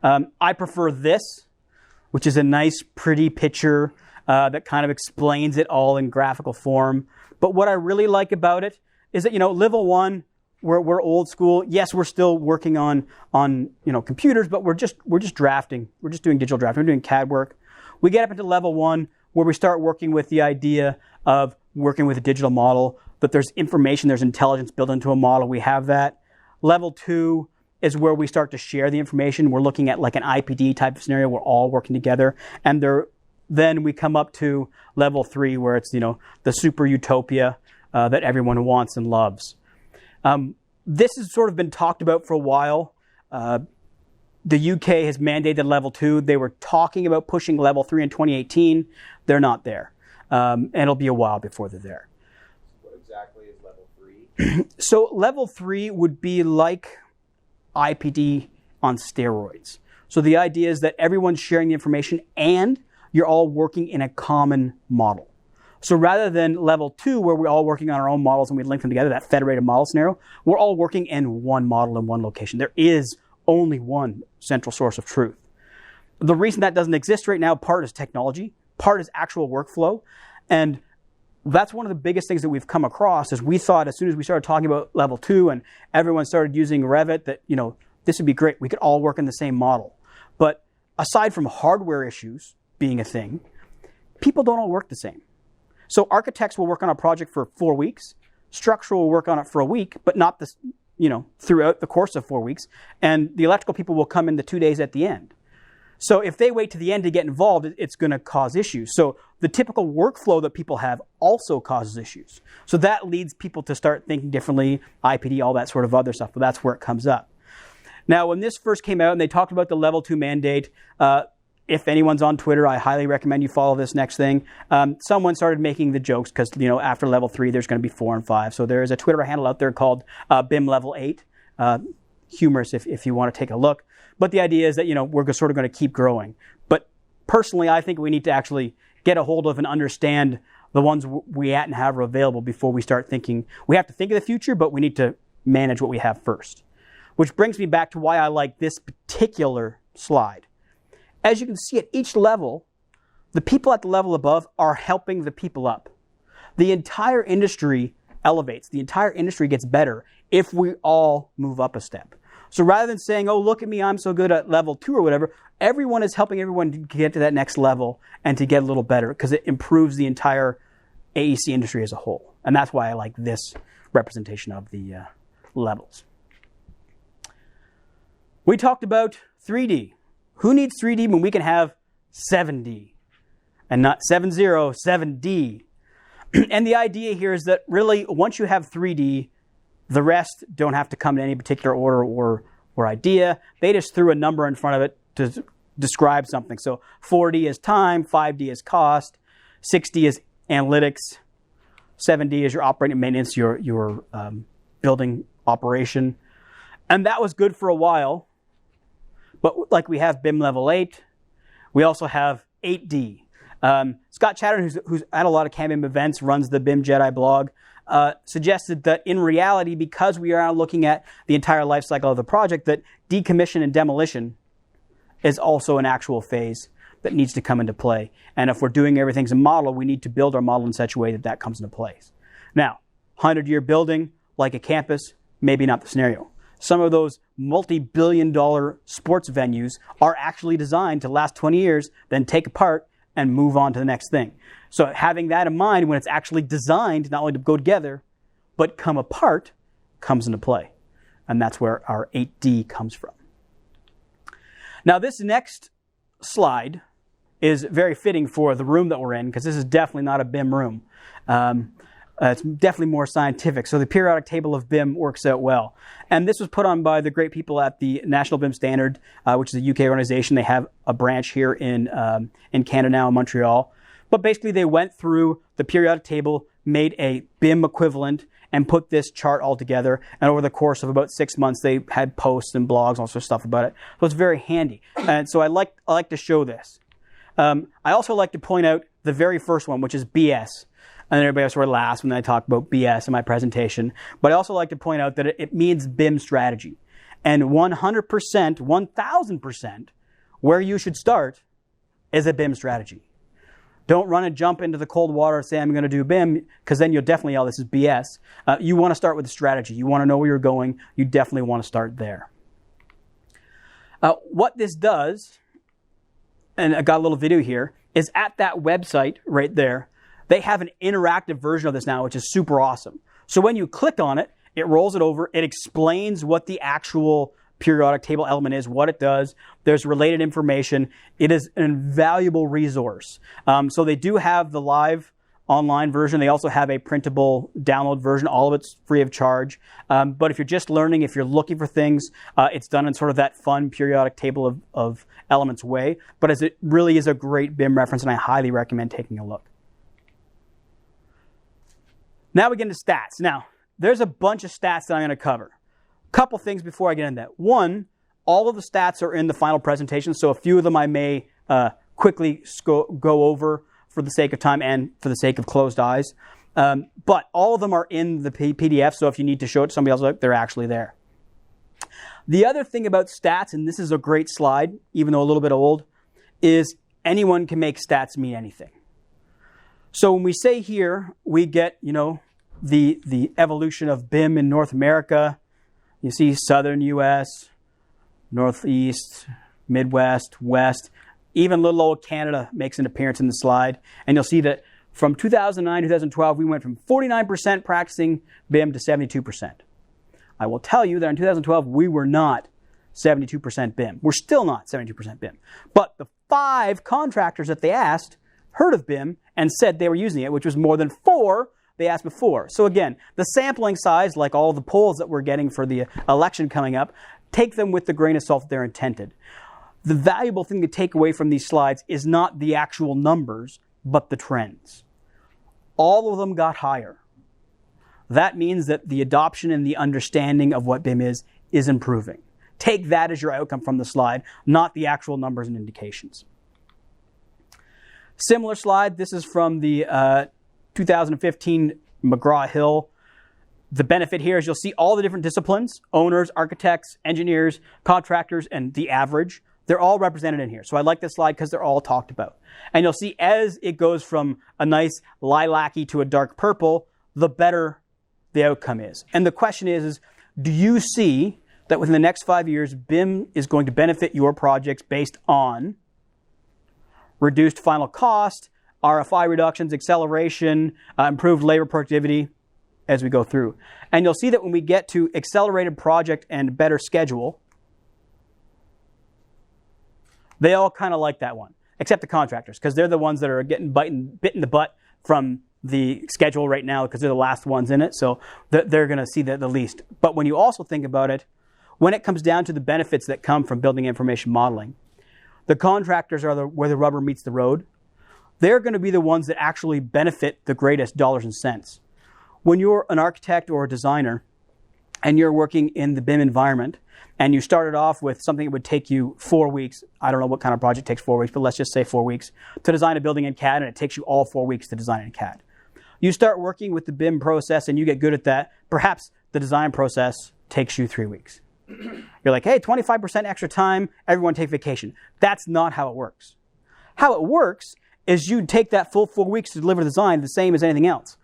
I prefer this, which is a nice, pretty picture that kind of explains it all in graphical form. But what I really like about it is that, level 1, we're old school. Yes, we're still working on computers, but we're just drafting. We're just doing digital drafting. We're doing CAD work. We get up into level 1 where we start working with the idea of working with a digital model, that there's information, there's intelligence built into a model. We have that. Level 2 is where we start to share the information. We're looking at like an IPD type of scenario. We're all working together. And then we come up to level 3 where it's, the super utopia that everyone wants and loves. This has sort of been talked about for a while. The UK has mandated level 2. They were talking about pushing level 3 in 2018. They're not there. And it'll be a while before they're there. What exactly is level 3? So level 3 would be like IPD on steroids. So the idea is that everyone's sharing the information and you're all working in a common model. So rather than level 2, where we're all working on our own models and we link them together, that federated model scenario, we're all working in one model in one location. There is only one central source of truth. The reason that doesn't exist right now, part is technology, part is actual workflow. And that's one of the biggest things that we've come across is we thought as soon as we started talking about level 2 and everyone started using Revit that, this would be great. We could all work in the same model. But aside from hardware issues being a thing, people don't all work the same. So architects will work on a project for 4 weeks. Structural will work on it for a week, but not this, throughout the course of 4 weeks. And the electrical people will come in the 2 days at the end. So if they wait to the end to get involved, it's going to cause issues. So the typical workflow that people have also causes issues. So that leads people to start thinking differently, IPD, all that sort of other stuff. But that's where it comes up. Now, when this first came out and they talked about the level 2 mandate, if anyone's on Twitter, I highly recommend you follow this next thing. Someone started making the jokes because, after level 3, there's going to be 4 and 5. So there is a Twitter handle out there called BIM Level 8. Humorous if you want to take a look. But the idea is that, we're sort of going to keep growing. But personally, I think we need to actually get a hold of and understand the ones we at and have are available before we start thinking. We have to think of the future, but we need to manage what we have first. Which brings me back to why I like this particular slide. As you can see, at each level, the people at the level above are helping the people up. The entire industry elevates. The entire industry gets better if we all move up a step. So rather than saying, oh, look at me, I'm so good at level 2 or whatever, everyone is helping everyone to get to that next level and to get a little better because it improves the entire AEC industry as a whole. And that's why I like this representation of the levels. We talked about 3D. Who needs 3D when we can have 7D? And not 7.0, 7D. And the idea here is that really, once you have 3D, the rest don't have to come in any particular order or idea. They just threw a number in front of it to describe something. So 4D is time, 5D is cost, 6D is analytics, 7D is your operating and maintenance, your building operation. And that was good for a while. But like we have BIM Level 8, we also have 8D. Scott Chatterton, who's at a lot of CAN-BIM events, runs the BIM Jedi blog, suggested that in reality, because we are now looking at the entire life cycle of the project, that decommission and demolition is also an actual phase that needs to come into play. And if we're doing everything as a model, we need to build our model in such a way that that comes into place. Now, 100-year building, like a campus, maybe not the scenario. Some of those multi-billion-dollar sports venues are actually designed to last 20 years, then take apart and move on to the next thing. So having that in mind when it's actually designed not only to go together, but come apart, comes into play. And that's where our 8D comes from. Now this next slide is very fitting for the room that we're in, because this is definitely not a BIM room. It's definitely more scientific. So the periodic table of BIM works out well. And this was put on by the great people at the National BIM Standard, which is a UK organization. They have a branch here in Canada now, in Montreal. But basically they went through the periodic table, made a BIM equivalent, and put this chart all together. And over the course of about 6 months, they had posts and blogs, all sorts of stuff about it. So it's very handy. And so I like to show this. I also like to point out the very first one, which is BS. And everybody else sort of laughs when I talk about BS in my presentation. But I also like to point out that it means BIM strategy. And 100%, 1,000%, where you should start is a BIM strategy. Don't run and jump into the cold water and say, I'm going to do BIM, because then you'll definitely yell, this is BS. You want to start with a strategy. You want to know where you're going. You definitely want to start there. What this does, and I got a little video here, is at that website right there, they have an interactive version of this now, which is super awesome. So when you click on it, it rolls it over. It explains what the actual periodic table element is, what it does. There's related information. It is an invaluable resource. So they do have the live online version. They also have a printable download version. All of it's free of charge. But if you're just learning, if you're looking for things, it's done in sort of that fun periodic table of elements way. But as it really is a great BIM reference, and I highly recommend taking a look. Now we get into stats. Now, there's a bunch of stats that I'm going to cover. A couple things before I get into that. One, all of the stats are in the final presentation, so a few of them I may quickly go over for the sake of time and for the sake of closed eyes. But all of them are in the PDF, so if you need to show it to somebody else, they're actually there. The other thing about stats, and this is a great slide, even though a little bit old, is anyone can make stats mean anything. So when we say here, we get, the evolution of BIM in North America. You see Southern U.S., Northeast, Midwest, West. Even little old Canada makes an appearance in the slide. And you'll see that from 2009 to 2012, we went from 49% practicing BIM to 72%. I will tell you that in 2012, we were not 72% BIM. We're still not 72% BIM. But the 5 contractors that they asked heard of BIM and said they were using it, which was more than 4 they asked before. So again, the sampling size, like all the polls that we're getting for the election coming up, take them with the grain of salt that they're intended. The valuable thing to take away from these slides is not the actual numbers, but the trends. All of them got higher. That means that the adoption and the understanding of what BIM is improving. Take that as your outcome from the slide, not the actual numbers and indications. Similar slide, this is from the 2015 McGraw-Hill. The benefit here is you'll see all the different disciplines, owners, architects, engineers, contractors, and the average. They're all represented in here. So I like this slide because they're all talked about. And you'll see as it goes from a nice lilac-y to a dark purple, the better the outcome is. And the question is do you see that within the next 5 years, BIM is going to benefit your projects based on reduced final cost, RFI reductions, acceleration, improved labor productivity as we go through. And you'll see that when we get to accelerated project and better schedule, they all kind of like that one, except the contractors, because they're the ones that are getting bit in the butt from the schedule right now because they're the last ones in it. So they're going to see the least. But when you also think about it, when it comes down to the benefits that come from building information modeling, the contractors are where the rubber meets the road. They're going to be the ones that actually benefit the greatest dollars and cents. When you're an architect or a designer and you're working in the BIM environment and you started off with something that would take you 4 weeks, I don't know what kind of project takes 4 weeks, but let's just say 4 weeks, to design a building in CAD, and it takes you all 4 weeks to design it in CAD. You start working with the BIM process and you get good at that. Perhaps the design process takes you 3 weeks. You're like, hey, 25% extra time, everyone take vacation. That's not how it works. How it works is you take that full 4 weeks to deliver the design the same as anything else.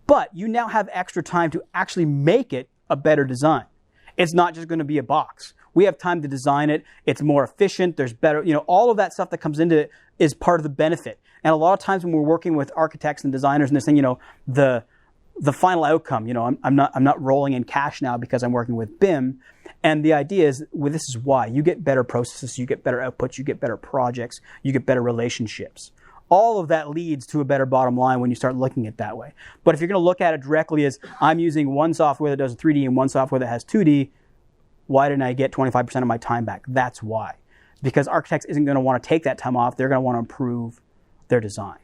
But you now have extra time to actually make it a better design. It's not just going to be a box. We have time to design it. It's more efficient. There's better, all of that stuff that comes into it is part of the benefit. And a lot of times when we're working with architects and designers and they're saying, the final outcome, I'm not rolling in cash now because I'm working with BIM. And the idea is, this is why. You get better processes, you get better outputs, you get better projects, you get better relationships. All of that leads to a better bottom line when you start looking at it that way. But if you're going to look at it directly as I'm using one software that does 3D and one software that has 2D, why didn't I get 25% of my time back? That's why. Because architects isn't going to want to take that time off. They're going to want to improve their design.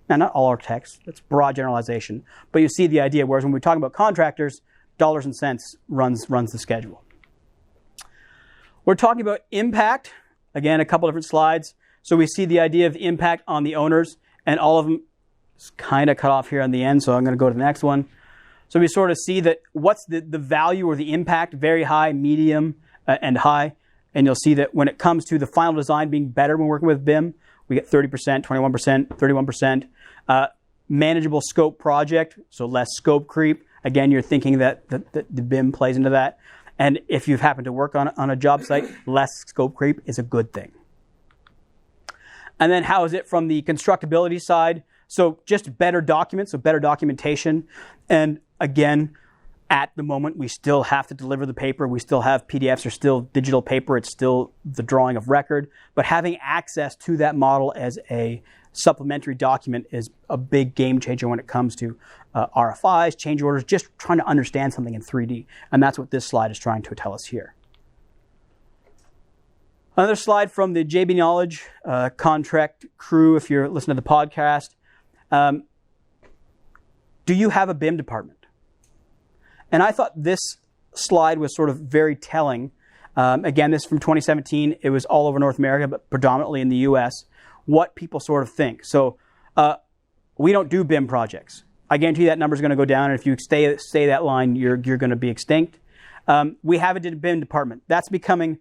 Now, not all architects. That's broad generalization. But you see the idea. Whereas when we're talking about contractors, dollars and cents runs the schedule. We're talking about impact. Again, a couple different slides. So we see the idea of the impact on the owners, and all of them is kind of cut off here on the end, so I'm going to go to the next one. So we sort of see that what's the value or the impact, very high, medium, and high. And you'll see that when it comes to the final design being better when working with BIM, we get 30%, 21%, 31%. Manageable scope project, so less scope creep. Again, you're thinking that the BIM plays into that. And if you've happened to work on a job site, less scope creep is a good thing. And then how is it from the constructability side? So just better documents, so better documentation. And again, at the moment, we still have to deliver the paper. We still have PDFs or still digital paper. It's still the drawing of record. But having access to that model as a supplementary document is a big game changer when it comes to RFIs, change orders, just trying to understand something in 3D. And that's what this slide is trying to tell us here. Another slide from the JB Knowledge contract crew, if you're listening to the podcast. Do you have a BIM department? And I thought this slide was sort of very telling. Again, this is from 2017. It was all over North America, but predominantly in the US, what people sort of think. So we don't do BIM projects. I guarantee that number is going to go down, and if you stay that line, you're going to be extinct. We have a BIM department. That's becoming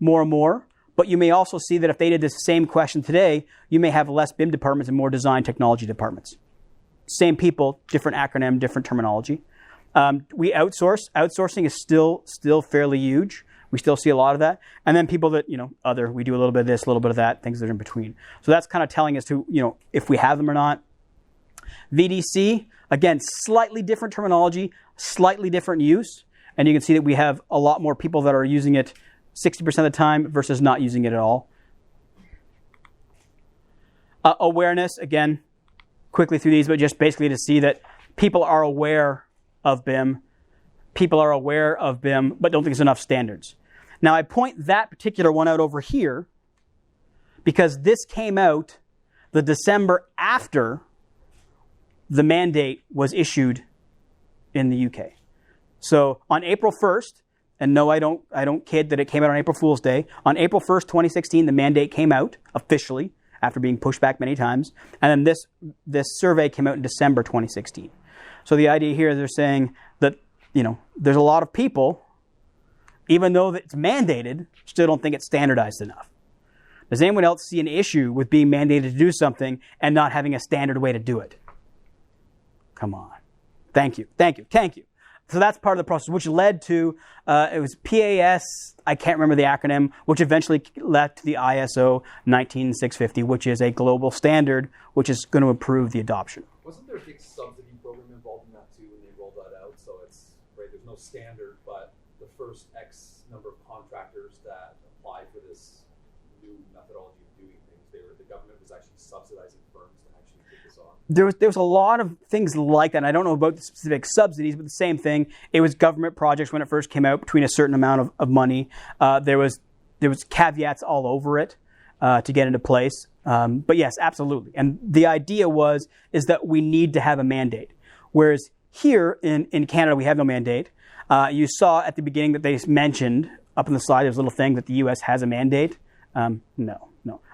more and more. But you may also see that if they did this same question today, you may have less BIM departments and more design technology departments. Same people, different acronym, different terminology. We outsource. Outsourcing is still fairly huge. We still see a lot of that. And then people that, we do a little bit of this, a little bit of that, things that are in between. So that's kind of telling us to, if we have them or not. VDC, again, slightly different terminology, slightly different use. And you can see that we have a lot more people that are using it 60% of the time versus not using it at all. Awareness, again, quickly through these, but just basically to see that people are aware of BIM. People are aware of BIM, but don't think there's enough standards. Now, I point that particular one out over here because this came out the December after the mandate was issued in the UK. So on April 1st, and no, I don't kid that it came out on April Fool's Day. On April 1st, 2016, the mandate came out officially after being pushed back many times. And then this survey came out in December 2016. So the idea here is they're saying that, there's a lot of people, even though it's mandated, still don't think it's standardized enough. Does anyone else see an issue with being mandated to do something and not having a standard way to do it? Come on. Thank you. So that's part of the process, which led to, it was PAS, I can't remember the acronym, which eventually led to the ISO 19650, which is a global standard, which is going to improve the adoption. Wasn't there a big subsidy program involved in that too when they rolled that out? So it's, right, there's no standard, but the first X number of contractors that apply for this new methodology of doing things, the government was actually subsidizing firms to actually take this on. There was a lot of things like that. And I don't know about the specific subsidies, but the same thing. It was government projects when it first came out between a certain amount of money. There was caveats all over it to get into place. But yes, absolutely. And the idea is that we need to have a mandate. Whereas here in Canada, we have no mandate. You saw at the beginning that they mentioned up on the slide, there's a little thing that the U.S. has a mandate. No.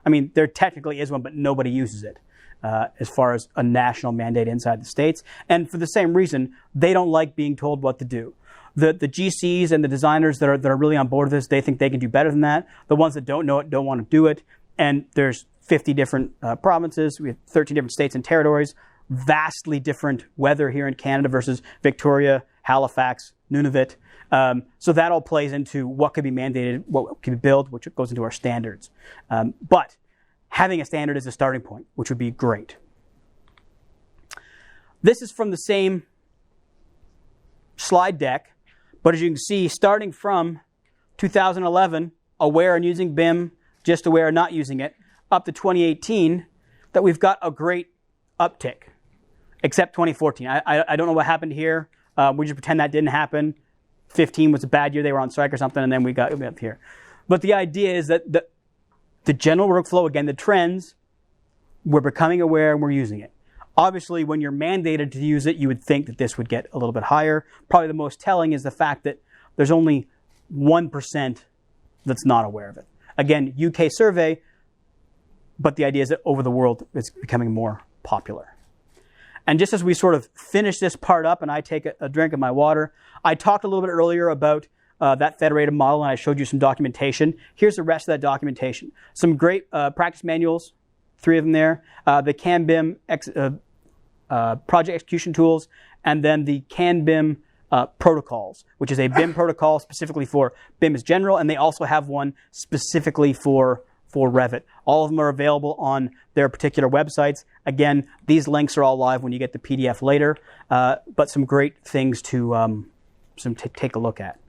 I mean, there technically is one, but nobody uses it as far as a national mandate inside the States. And for the same reason, they don't like being told what to do. The GCs and the designers that are really on board with this, they think they can do better than that. The ones that don't know it don't want to do it. And there's 50 different provinces. We have 13 different states and territories. Vastly different weather here in Canada versus Victoria, Halifax, Nunavut. So that all plays into what could be mandated, what can be built, which goes into our standards. But having a standard is a starting point, which would be great. This is from the same slide deck, but as you can see, starting from 2011, aware and using BIM, just aware and not using it, up to 2018, that we've got a great uptick, except 2014. I don't know what happened here. We just pretend that didn't happen. 15 was a bad year. They were on strike or something, and then we got up here. But the idea is that the general workflow, again, the trends, we're becoming aware and we're using it. Obviously, when you're mandated to use it, you would think that this would get a little bit higher. Probably the most telling is the fact that there's only 1% that's not aware of it. Again, UK survey, but the idea is that over the world, it's becoming more popular. And just as we sort of finish this part up and I take a drink of my water, I talked a little bit earlier about that federated model, and I showed you some documentation. Here's the rest of that documentation. Some great practice manuals, 3 of them there. The CAN-BIM project execution tools, and then the CAN-BIM protocols, which is a BIM protocol specifically for BIM as general, and they also have one specifically for Revit. All of them are available on their particular websites. Again, these links are all live when you get the PDF later, but some great things to take a look at.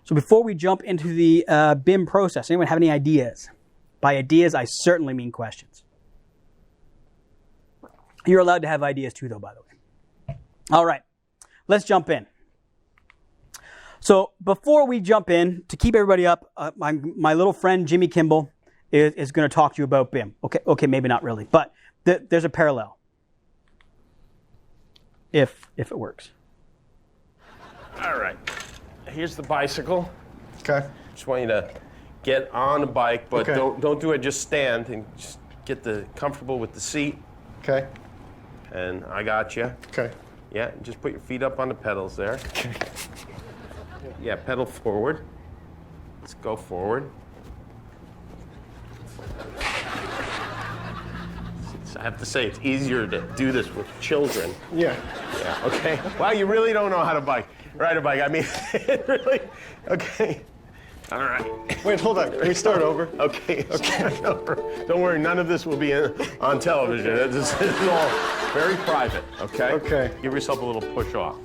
So before we jump into the BIM process, anyone have any ideas? By ideas, I certainly mean questions. You're allowed to have ideas too, though, by the way. All right, let's jump in. So before we jump in, to keep everybody up, my little friend Jimmy Kimball is going to talk to you about BIM. Okay, maybe not really, but there's a parallel. If it works. All right. Here's the bicycle. Okay. Just want you to get on the bike, but Okay. don't do it. Just stand and just get comfortable with the seat. Okay. And I got you. Okay. Yeah. Just put your feet up on the pedals there. Okay. Yeah. Pedal forward. Let's go forward. I have to say, it's easier to do this with children. Yeah. Yeah. Okay. Wow. You really don't know how to ride a bike. I mean, really. Okay. All right. Wait, hold on. Can we start over? Okay. Okay. Don't worry. None of this will be on television. This is all very private. Okay. Okay. Give yourself a little push off.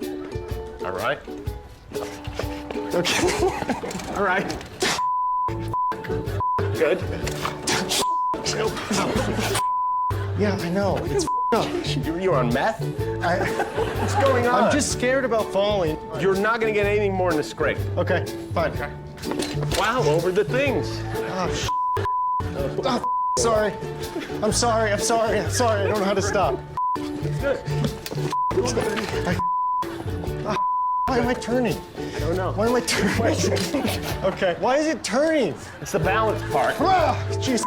All right. Okay. All right. Good. Yeah, I know. It's up. You're on meth? What's going on? I'm just scared about falling. You're not going to get anything more than a scrape. Okay, fine. Okay. Wow, over the things. Oh, sorry. I'm sorry. I don't know how to stop. Good. Why am I turning? I don't know. Why am I turning? Okay. Why is it turning? It's the balance part. Ah, jeez.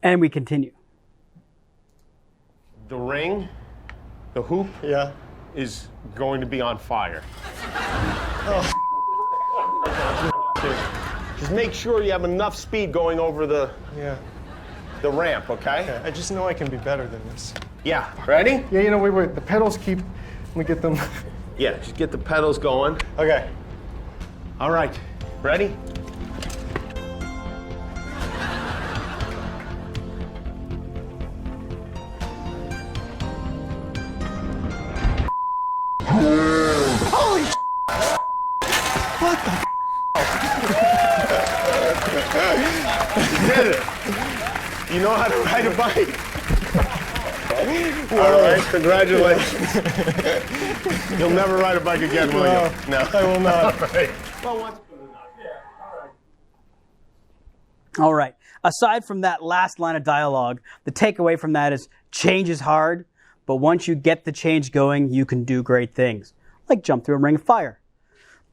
And we continue. The ring, the hoop, Yeah. is going to be on fire. Just make sure you have enough speed going over the ramp, okay? I just know I can be better than this. Yeah. Ready? Yeah, wait. The pedals keep. Let me get them. Yeah, just get the pedals going. Okay. All right. Ready? Holy What the You did it. You know how to ride a bike. All right, congratulations. You'll never ride a bike again, will you? No, I will not. All right. Well, once. All right. Aside from that last line of dialogue, the takeaway from that is change is hard, but once you get the change going, you can do great things, like jump through a ring of fire.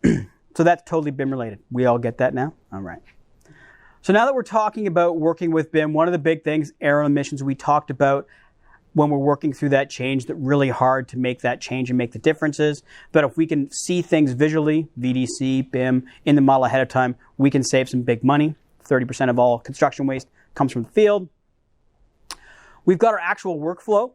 So that's totally BIM related. We all get that now? All right. So now that we're talking about working with BIM, one of the big things, error emissions, we talked about when we're working through that change, that really hard to make that change and make the differences. But if we can see things visually, VDC, BIM, in the model ahead of time, we can save some big money. 30% of all construction waste comes from the field. We've got our actual workflow.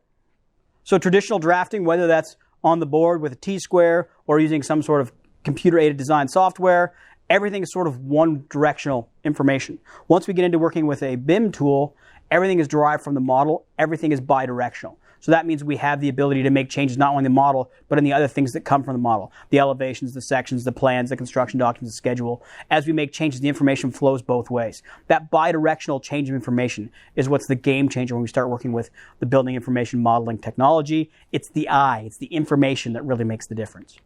So traditional drafting, whether that's on the board with a T-square or using some sort of computer-aided design software, everything is sort of one-directional information. Once we get into working with a BIM tool, everything is derived from the model. Everything is bi-directional. So that means we have the ability to make changes not only in the model, but in the other things that come from the model. The elevations, the sections, the plans, the construction documents, the schedule. As we make changes, the information flows both ways. That bi-directional change of information is what's the game changer when we start working with the building information modeling technology. It's the eye, it's the information that really makes the difference.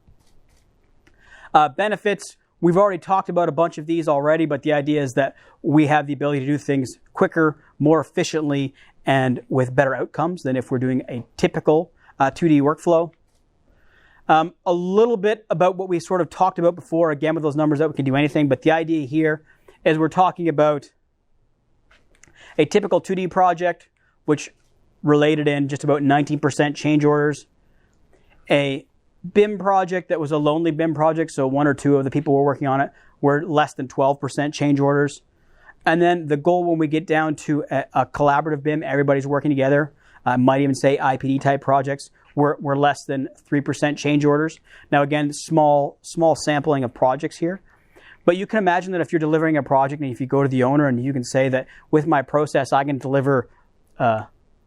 Benefits. We've already talked about a bunch of these already, but the idea is that we have the ability to do things quicker, more efficiently, and with better outcomes than if we're doing a typical 2D workflow. A little bit about what we sort of talked about before, again with those numbers out, we can do anything, but the idea here is we're talking about a typical 2D project, which related in just about 19% change orders. A BIM project that was a lonely BIM project, so one or two of the people who were working on it were less than 12% change orders. And then the goal when we get down to a collaborative BIM, everybody's working together, might even say IPD type projects, were less than 3% change orders. Now again, small sampling of projects here. But you can imagine that if you're delivering a project and if you go to the owner and you can say that with my process I can deliver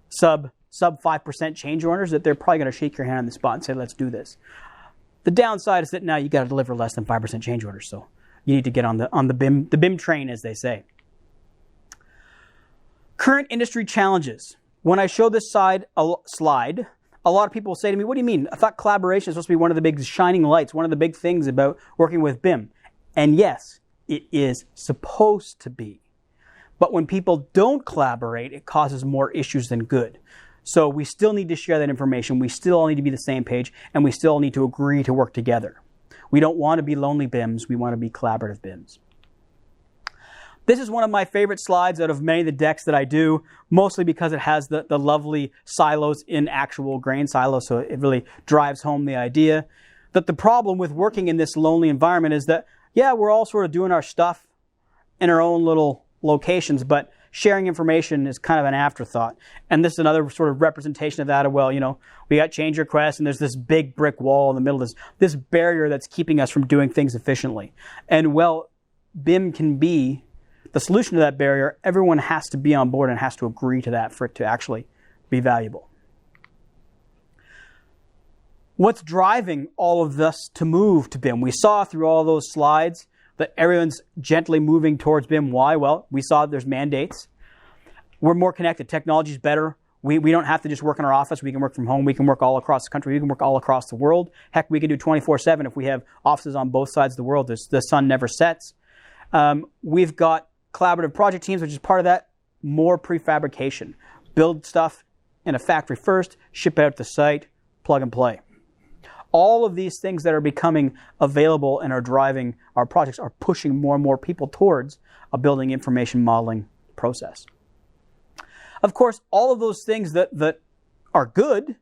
sub 5% change orders, that they're probably going to shake your hand on the spot and say, let's do this. The downside is that now you got to deliver less than 5% change orders, so you need to get on the BIM train, as they say. Current industry challenges. When I show this slide, a lot of people will say to me, what do you mean? I thought collaboration is supposed to be one of the big shining lights, one of the big things about working with BIM. And yes, it is supposed to be. But when people don't collaborate, it causes more issues than good. So we still need to share that information. We still all need to be the same page, and we still need to agree to work together. We don't want to be lonely BIMs. We want to be collaborative BIMs. This is one of my favorite slides out of many of the decks that I do, mostly because it has the lovely silos in actual grain silos, so it really drives home the idea that the problem with working in this lonely environment is that, yeah, we're all sort of doing our stuff in our own little locations, but sharing information is kind of an afterthought. And this is another sort of representation of that. Well, we got change requests and there's this big brick wall in the middle of this barrier that's keeping us from doing things efficiently. And well, BIM can be the solution to that barrier. Everyone has to be on board and has to agree to that for it to actually be valuable. What's driving all of this to move to BIM? We saw through all those slides that everyone's gently moving towards BIM. Why? Well, we saw there's mandates. We're more connected. Technology's better. We don't have to just work in our office. We can work from home. We can work all across the country. We can work all across the world. Heck, we can do 24/7 if we have offices on both sides of the world. The sun never sets. We've got collaborative project teams, which is part of that. More prefabrication. Build stuff in a factory first, ship it out to the site, plug and play. All of these things that are becoming available and are driving our projects are pushing more and more people towards a building information modeling process. Of course, all of those things that are good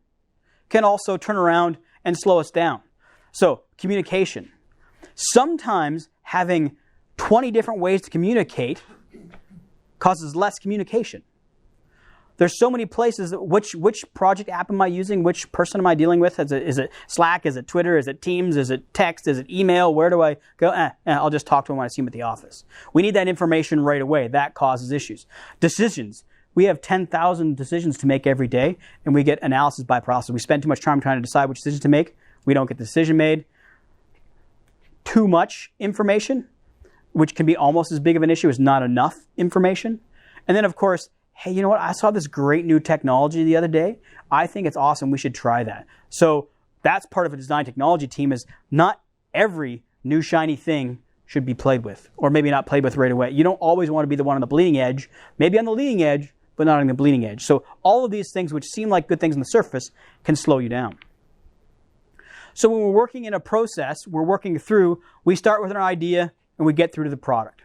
can also turn around and slow us down. So, communication. Sometimes having 20 different ways to communicate causes less communication. There's so many places. Which project app am I using? Which person am I dealing with? Is it Slack? Is it Twitter? Is it Teams? Is it text? Is it email? Where do I go? I'll just talk to him when I see him at the office. We need that information right away. That causes issues. Decisions. We have 10,000 decisions to make every day, and we get analysis by process. We spend too much time trying to decide which decision to make. We don't get the decision made. Too much information, which can be almost as big of an issue as not enough information. And then, of course, hey, you know what? I saw this great new technology the other day. I think it's awesome. We should try that. So that's part of a design technology team is not every new shiny thing should be played with, or maybe not played with right away. You don't always want to be the one on the bleeding edge, maybe on the leading edge, but not on the bleeding edge. So all of these things which seem like good things on the surface can slow you down. So when we're working in a process, we're working through, we start with an idea and we get through to the product.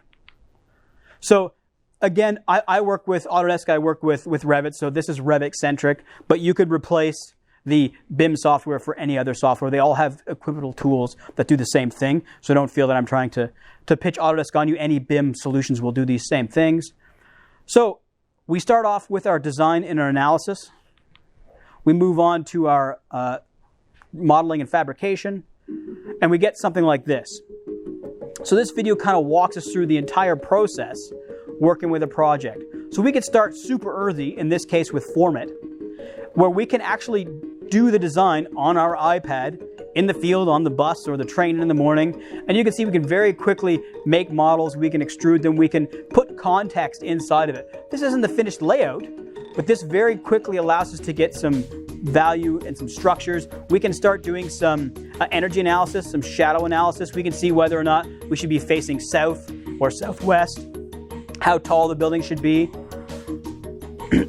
So again, I work with Autodesk, I work with Revit, so this is Revit-centric, but you could replace the BIM software for any other software. They all have equivalent tools that do the same thing, so don't feel that I'm trying to pitch Autodesk on you. Any BIM solutions will do these same things. So we start off with our design and our analysis. We move on to our modeling and fabrication, and we get something like this. So this video kind of walks us through the entire process working with a project. So we could start super early, in this case with Format, where we can actually do the design on our iPad, in the field, on the bus or the train in the morning. And you can see we can very quickly make models, we can extrude them, we can put context inside of it. This isn't the finished layout, but this very quickly allows us to get some value and some structures. We can start doing some energy analysis, some shadow analysis. We can see whether or not we should be facing south or southwest, how tall the building should be.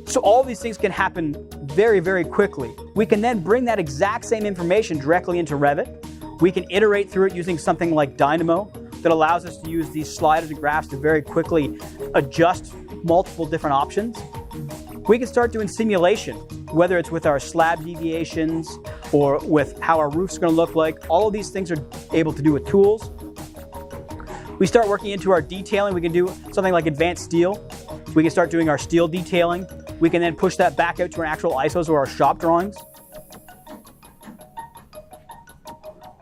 So all these things can happen very, very quickly. We can then bring that exact same information directly into Revit. We can iterate through it using something like Dynamo that allows us to use these sliders and graphs to very quickly adjust multiple different options. We can start doing simulation, whether it's with our slab deviations or with how our roof's going to look like. All of these things are able to do with tools. We start working into our detailing. We can do something like advanced steel. We can start doing our steel detailing. We can then push that back out to our actual ISOs or our shop drawings.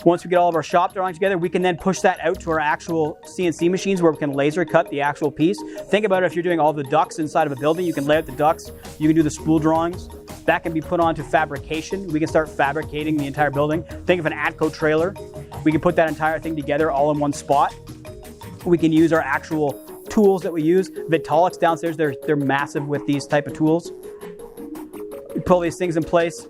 Once we get all of our shop drawings together, we can then push that out to our actual CNC machines where we can laser cut the actual piece. Think about it, if you're doing all the ducts inside of a building, you can lay out the ducts, you can do the spool drawings. That can be put onto fabrication. We can start fabricating the entire building. Think of an Atco trailer. We can put that entire thing together all in one spot. We can use our actual tools that we use. Vitalics downstairs, they're massive with these type of tools. We pull these things in place.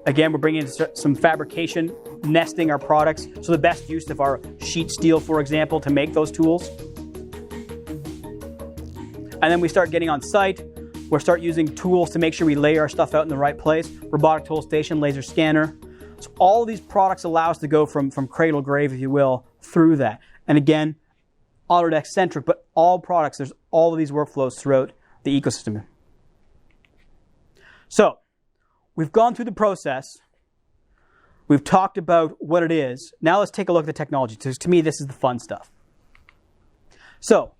Again, we're bringing in some fabrication, nesting our products. So the best use of our sheet steel, for example, to make those tools. And then we start getting on site. We'll start using tools to make sure we lay our stuff out in the right place. Robotic tool station, laser scanner. So all of these products allow us to go from cradle to grave, if you will, through that. And again, Autodesk centric, but all products, there's all of these workflows throughout the ecosystem. So we've gone through the process. We've talked about what it is. Now let's take a look at the technology. To me, this is the fun stuff. So,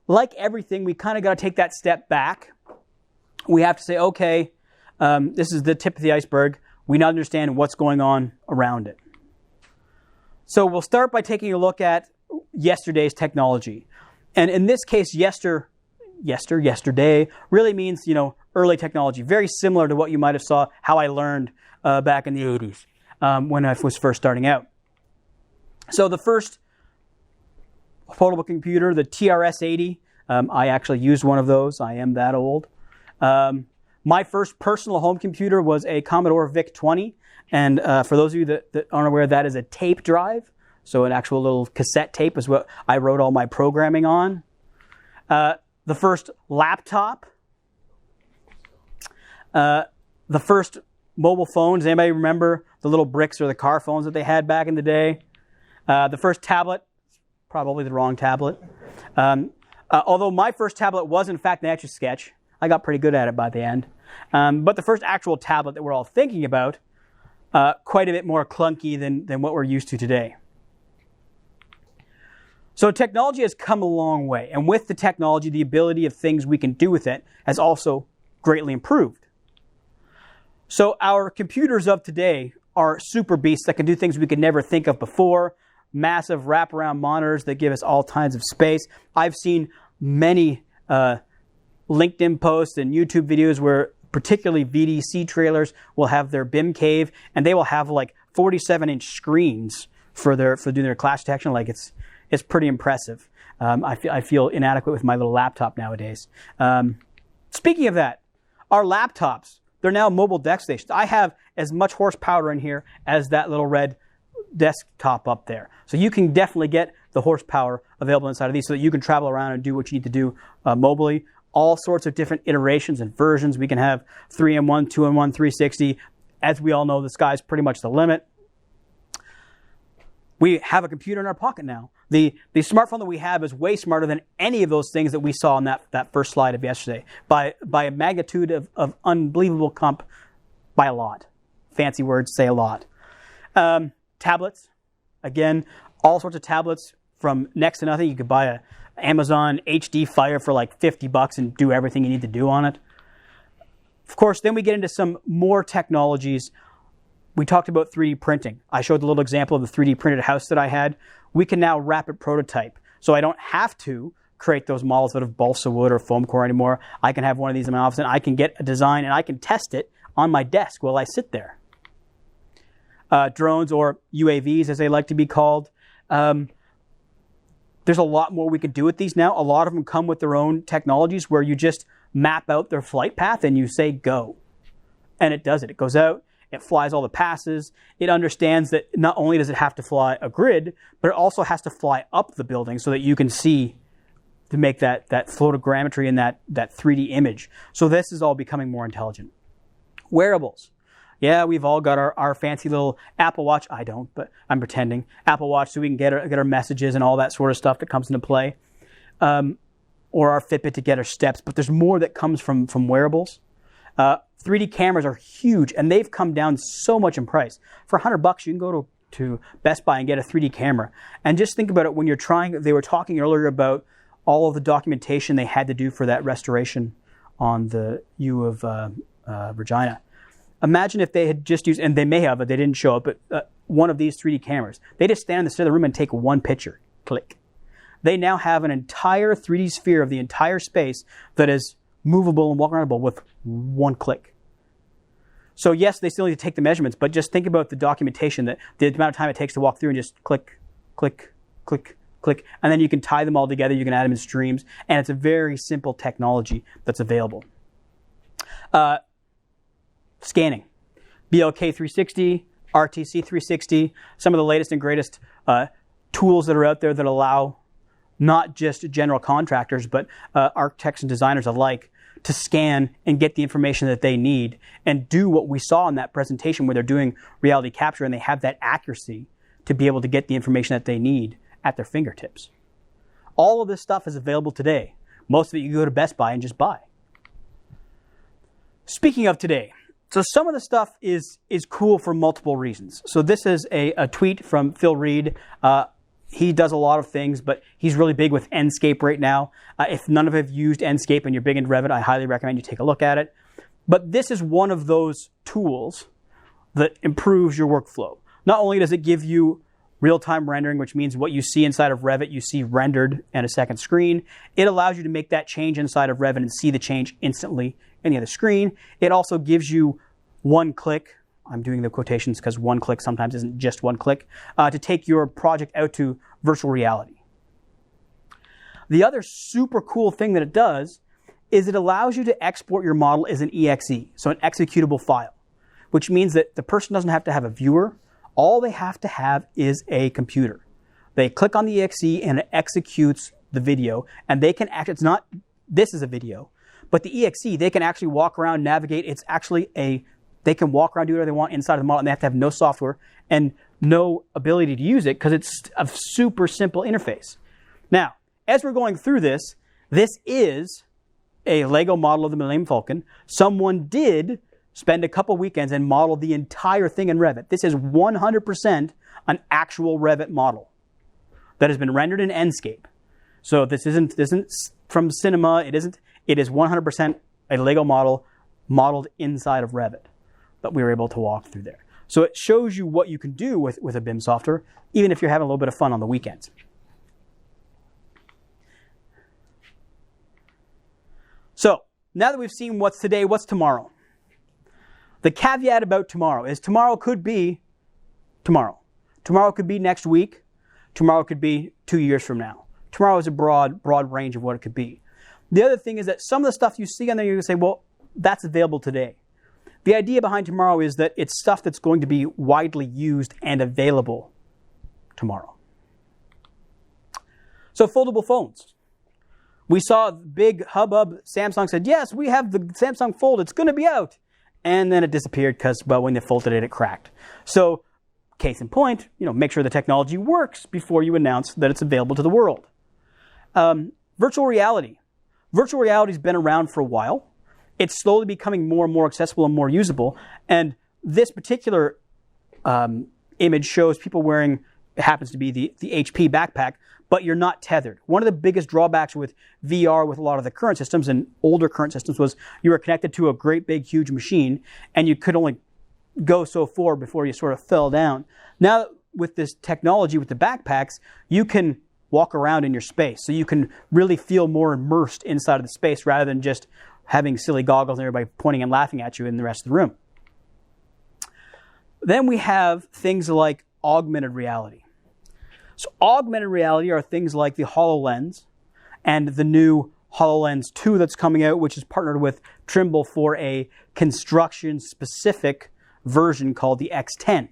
like everything, we kind of got to take that step back. We have to say, okay, this is the tip of the iceberg. We now understand what's going on around it. So we'll start by taking a look at yesterday's technology. And in this case, yesterday really means, early technology. Very similar to what you might have saw, how I learned back in the 80s when I was first starting out. So the first portable computer, the TRS-80, I actually used one of those. I am that old. My first personal home computer was a Commodore VIC-20. And for those of you that aren't aware, that is a tape drive. So an actual little cassette tape is what I wrote all my programming on. The first laptop. The first mobile phones. Anybody remember the little bricks or the car phones that they had back in the day? The first tablet. Probably the wrong tablet. Although my first tablet was in fact an Etch-a-Sketch. I got pretty good at it by the end. But the first actual tablet that we're all thinking about, quite a bit more clunky than what we're used to today. So technology has come a long way. And with the technology, the ability of things we can do with it has also greatly improved. So our computers of today are super beasts that can do things we could never think of before. Massive wraparound monitors that give us all kinds of space. I've seen many LinkedIn posts and YouTube videos where particularly VDC trailers will have their BIM cave, and they will have like 47-inch screens for doing their clash detection. Like it's pretty impressive. I feel inadequate with my little laptop nowadays. Speaking of that, our laptops, they're now mobile desk stations. I have as much horsepower in here as that little red desktop up there. So you can definitely get the horsepower available inside of these so that you can travel around and do what you need to do mobily. All sorts of different iterations and versions. We can have 3-in-1, 2-in-1, 360. As we all know, the sky's pretty much the limit. We have a computer in our pocket now. The smartphone that we have is way smarter than any of those things that we saw in that first slide of yesterday by a magnitude of unbelievable comp by a lot. Fancy words say a lot. Tablets, again, all sorts of tablets from next to nothing. You could buy a Amazon HD Fire for like $50 and do everything you need to do on it. Of course, then we get into some more technologies. We talked about 3D printing. I showed a little example of the 3D printed house that I had. We can now rapid prototype. So I don't have to create those models out of balsa wood or foam core anymore. I can have one of these in my office and I can get a design and I can test it on my desk while I sit there. Drones, or UAVs as they like to be called. There's a lot more we can do with these now. A lot of them come with their own technologies where you just map out their flight path and you say go. And it does it. It goes out, it flies all the passes. It understands that not only does it have to fly a grid, but it also has to fly up the building so that you can see to make that photogrammetry and that 3D image. So this is all becoming more intelligent. Wearables. Yeah, we've all got our fancy little Apple Watch. I don't, but I'm pretending. Apple Watch so we can get our messages and all that sort of stuff that comes into play. Or our Fitbit to get our steps. But there's more that comes from wearables. 3D cameras are huge, and they've come down so much in price. For $100, you can go to Best Buy and get a 3D camera. And just think about it when you're trying. They were talking earlier about all of the documentation they had to do for that restoration on the U of Regina. Imagine if they had just used, and they may have, but they didn't show up, but one of these 3D cameras. They just stand in the center of the room and take one picture. Click. They now have an entire 3D sphere of the entire space that is movable and walk-aroundable with one click. So yes, they still need to take the measurements, but just think about the documentation, that the amount of time it takes to walk through and just click, click, click, click, and then you can tie them all together, you can add them in streams, and it's a very simple technology that's available. Scanning. BLK 360, RTC 360, some of the latest and greatest tools that are out there that allow not just general contractors, but architects and designers alike to scan and get the information that they need and do what we saw in that presentation where they're doing reality capture and they have that accuracy to be able to get the information that they need at their fingertips. All of this stuff is available today. Most of it you can go to Best Buy and just buy. Speaking of today, so some of the stuff is cool for multiple reasons. So this is a tweet from Phil Reed. He does a lot of things, but he's really big with Enscape right now. If none of you have used Enscape and you're big into Revit, I highly recommend you take a look at it. But this is one of those tools that improves your workflow. Not only does it give you real-time rendering, which means what you see inside of Revit, you see rendered in a second screen. It allows you to make that change inside of Revit and see the change instantly in the other screen. It also gives you one click. I'm doing the quotations because one click sometimes isn't just one click, to take your project out to virtual reality. The other super cool thing that it does is it allows you to export your model as an EXE, so an executable file, which means that the person doesn't have to have a viewer. All they have to have is a computer. They click on the EXE and it executes the video, and they can act, it's not, this is a video, but the EXE, they can actually walk around, navigate. It's actually they can walk around, do whatever they want inside of the model, and they have to have no software and no ability to use it because it's a super simple interface. Now, as we're going through this, this is a Lego model of the Millennium Falcon. Someone did spend a couple weekends and model the entire thing in Revit. This is 100% an actual Revit model that has been rendered in Enscape. So this isn't from cinema. It is 100% a Lego model modeled inside of Revit that we were able to walk through there. So it shows you what you can do with a BIM software, even if you're having a little bit of fun on the weekends. So now that we've seen what's today, what's tomorrow? The caveat about tomorrow is tomorrow could be tomorrow. Tomorrow could be next week. Tomorrow could be 2 years from now. Tomorrow is a broad range of what it could be. The other thing is that some of the stuff you see on there, you're going to say, well, that's available today. The idea behind tomorrow is that it's stuff that's going to be widely used and available tomorrow. So foldable phones. We saw big hubbub. Samsung said, yes, we have the Samsung Fold. It's going to be out. And then it disappeared because, well, when they folded it, it cracked. So case in point, make sure the technology works before you announce that it's available to the world. Virtual reality. Virtual reality has been around for a while. It's slowly becoming more and more accessible and more usable. And this particular image shows people wearing, it happens to be the HP backpack, but you're not tethered. One of the biggest drawbacks with VR with a lot of the current systems and older current systems was you were connected to a great big huge machine and you could only go so far before you sort of fell down. Now with this technology with the backpacks, you can walk around in your space. So you can really feel more immersed inside of the space rather than just having silly goggles and everybody pointing and laughing at you in the rest of the room. Then we have things like augmented reality. So augmented reality are things like the HoloLens and the new HoloLens 2 that's coming out, which is partnered with Trimble for a construction-specific version called the X10.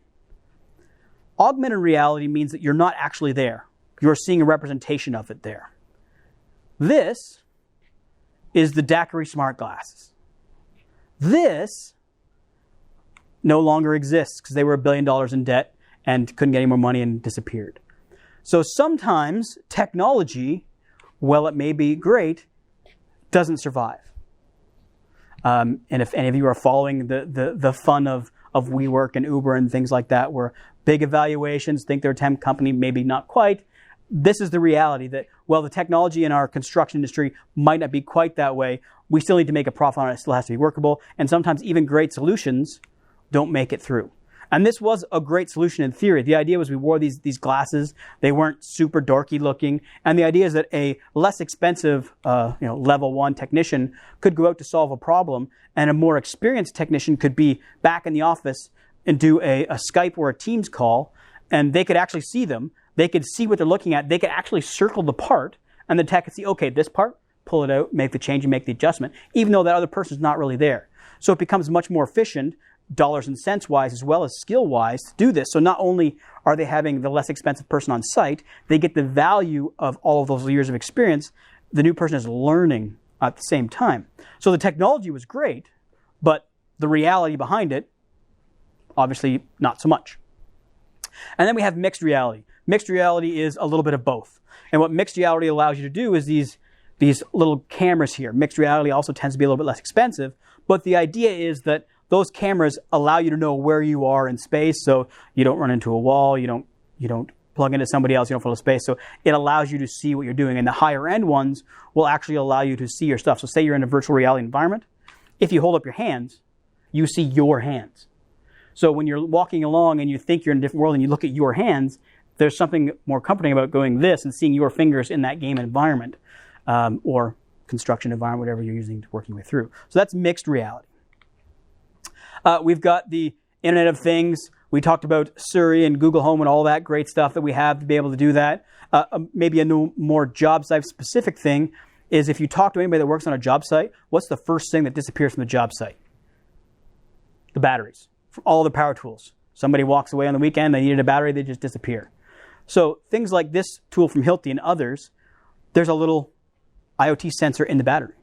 Augmented reality means that you're not actually there. You're seeing a representation of it there. This is the Daiquiri smart glasses. This no longer exists because they were $1 billion in debt and couldn't get any more money and disappeared. So sometimes technology, while it may be great, doesn't survive. And if any of you are following the fun of WeWork and Uber and things like that, where big evaluations think they're a temp company, maybe not quite, this is the reality that, well, the technology in our construction industry might not be quite that way. We still need to make a profit on it. It still has to be workable. And sometimes even great solutions don't make it through. And this was a great solution in theory. The idea was we wore these glasses. They weren't super dorky looking. And the idea is that a less expensive level 1 technician could go out to solve a problem, and a more experienced technician could be back in the office and do a Skype or a Teams call, and they could actually see them. They could see what they're looking at. They could actually circle the part, and the tech could see, okay, this part, pull it out, make the change, and make the adjustment, even though that other person's not really there. So it becomes much more efficient, dollars and cents wise as well as skill wise, to do this. So not only are they having the less expensive person on site, they get the value of all of those years of experience. The new person is learning at the same time. So the technology was great, but the reality behind it, obviously not so much. And then we have mixed reality. Mixed reality is a little bit of both. And what mixed reality allows you to do is these little cameras here. Mixed reality also tends to be a little bit less expensive, but the idea is that those cameras allow you to know where you are in space, so you don't run into a wall, you don't plug into somebody else, you don't fill a space. So it allows you to see what you're doing. And the higher end ones will actually allow you to see your stuff. So say you're in a virtual reality environment. If you hold up your hands, you see your hands. So when you're walking along and you think you're in a different world and you look at your hands, there's something more comforting about going this and seeing your fingers in that game environment or construction environment, whatever you're using to working with through. So that's mixed reality. We've got the Internet of Things. We talked about Siri and Google Home and all that great stuff that we have to be able to do that. Maybe a more job site specific thing is if you talk to anybody that works on a job site, what's the first thing that disappears from the job site? The batteries, all the power tools. Somebody walks away on the weekend, they needed a battery, they just disappear. So things like this tool from Hilti and others, there's a little IoT sensor in the battery.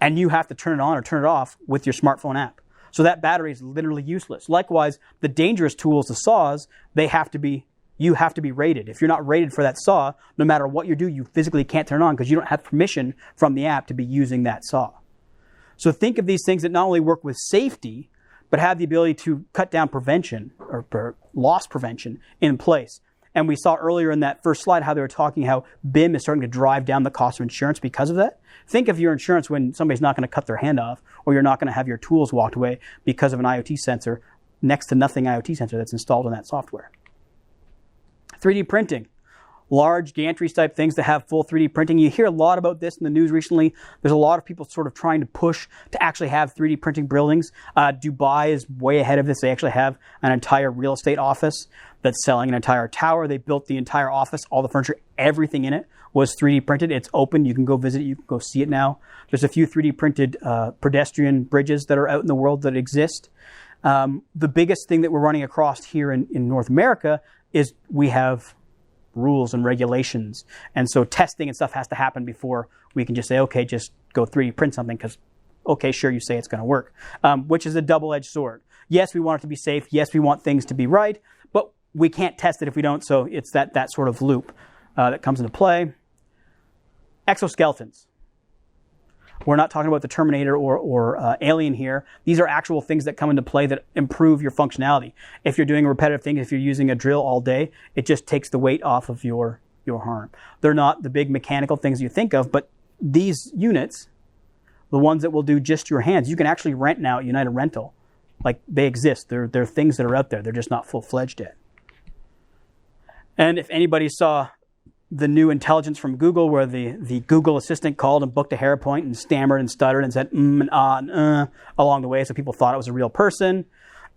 And you have to turn it on or turn it off with your smartphone app. So that battery is literally useless. Likewise, the dangerous tools, the saws, you have to be rated. If you're not rated for that saw, no matter what you do, you physically can't turn it on because you don't have permission from the app to be using that saw. So think of these things that not only work with safety, but have the ability to cut down prevention or loss prevention in place. And we saw earlier in that first slide how they were talking how BIM is starting to drive down the cost of insurance because of that. Think of your insurance when somebody's not going to cut their hand off or you're not going to have your tools walked away because of an IoT sensor, next to nothing IoT sensor that's installed in that software. 3D printing. Large gantry type things that have full 3D printing. You hear a lot about this in the news recently. There's a lot of people sort of trying to push to actually have 3D printing buildings. Dubai is way ahead of this. They actually have an entire real estate office that's selling an entire tower. They built the entire office, all the furniture, everything in it was 3D printed. It's open. You can go visit it. You can go see it now. There's a few 3D printed pedestrian bridges that are out in the world that exist. The biggest thing that we're running across here in North America is we have rules and regulations. And so testing and stuff has to happen before we can just say, okay, just go 3D print something because, okay, sure, you say it's going to work, which is a double-edged sword. Yes, we want it to be safe. Yes, we want things to be right, but we can't test it if we don't. So it's that sort of loop that comes into play. Exoskeletons. We're not talking about the Terminator or Alien here. These are actual things that come into play that improve your functionality. If you're doing a repetitive thing, if you're using a drill all day, it just takes the weight off of your arm. They're not the big mechanical things you think of, but these units, the ones that will do just your hands, you can actually rent now at United Rental. Like, they exist. They're things that are out there. They're just not full-fledged yet. And if anybody saw the new intelligence from Google where the Google Assistant called and booked a hair point and stammered and stuttered and said and ah and along the way, so people thought it was a real person.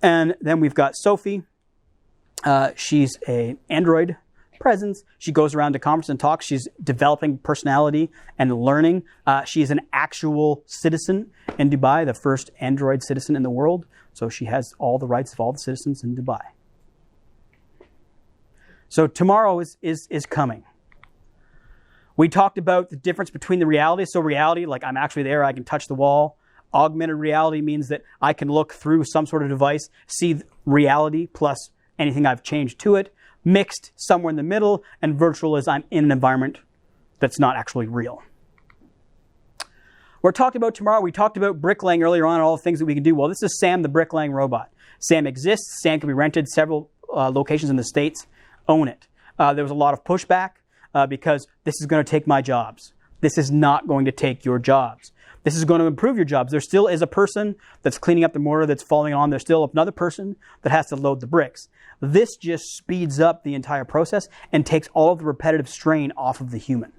And then we've got Sophie. She's an Android presence. She goes around to conferences and talks. She's developing personality and learning. She's an actual citizen in Dubai, the first Android citizen in the world. So she has all the rights of all the citizens in Dubai. So tomorrow is coming. We talked about the difference between the reality. So reality, like I'm actually there, I can touch the wall. Augmented reality means that I can look through some sort of device, see reality plus anything I've changed to it. Mixed, somewhere in the middle. And virtual is I'm in an environment that's not actually real. We're talking about tomorrow. We talked about bricklaying earlier on and all the things that we can do. Well, this is Sam, the bricklaying robot. Sam exists. Sam can be rented. Several locations in the States own it. There was a lot of pushback because this is going to take my jobs. This is not going to take your jobs. This is going to improve your jobs. There still is a person that's cleaning up the mortar that's falling on. There's still another person that has to load the bricks. This just speeds up the entire process and takes all of the repetitive strain off of the human.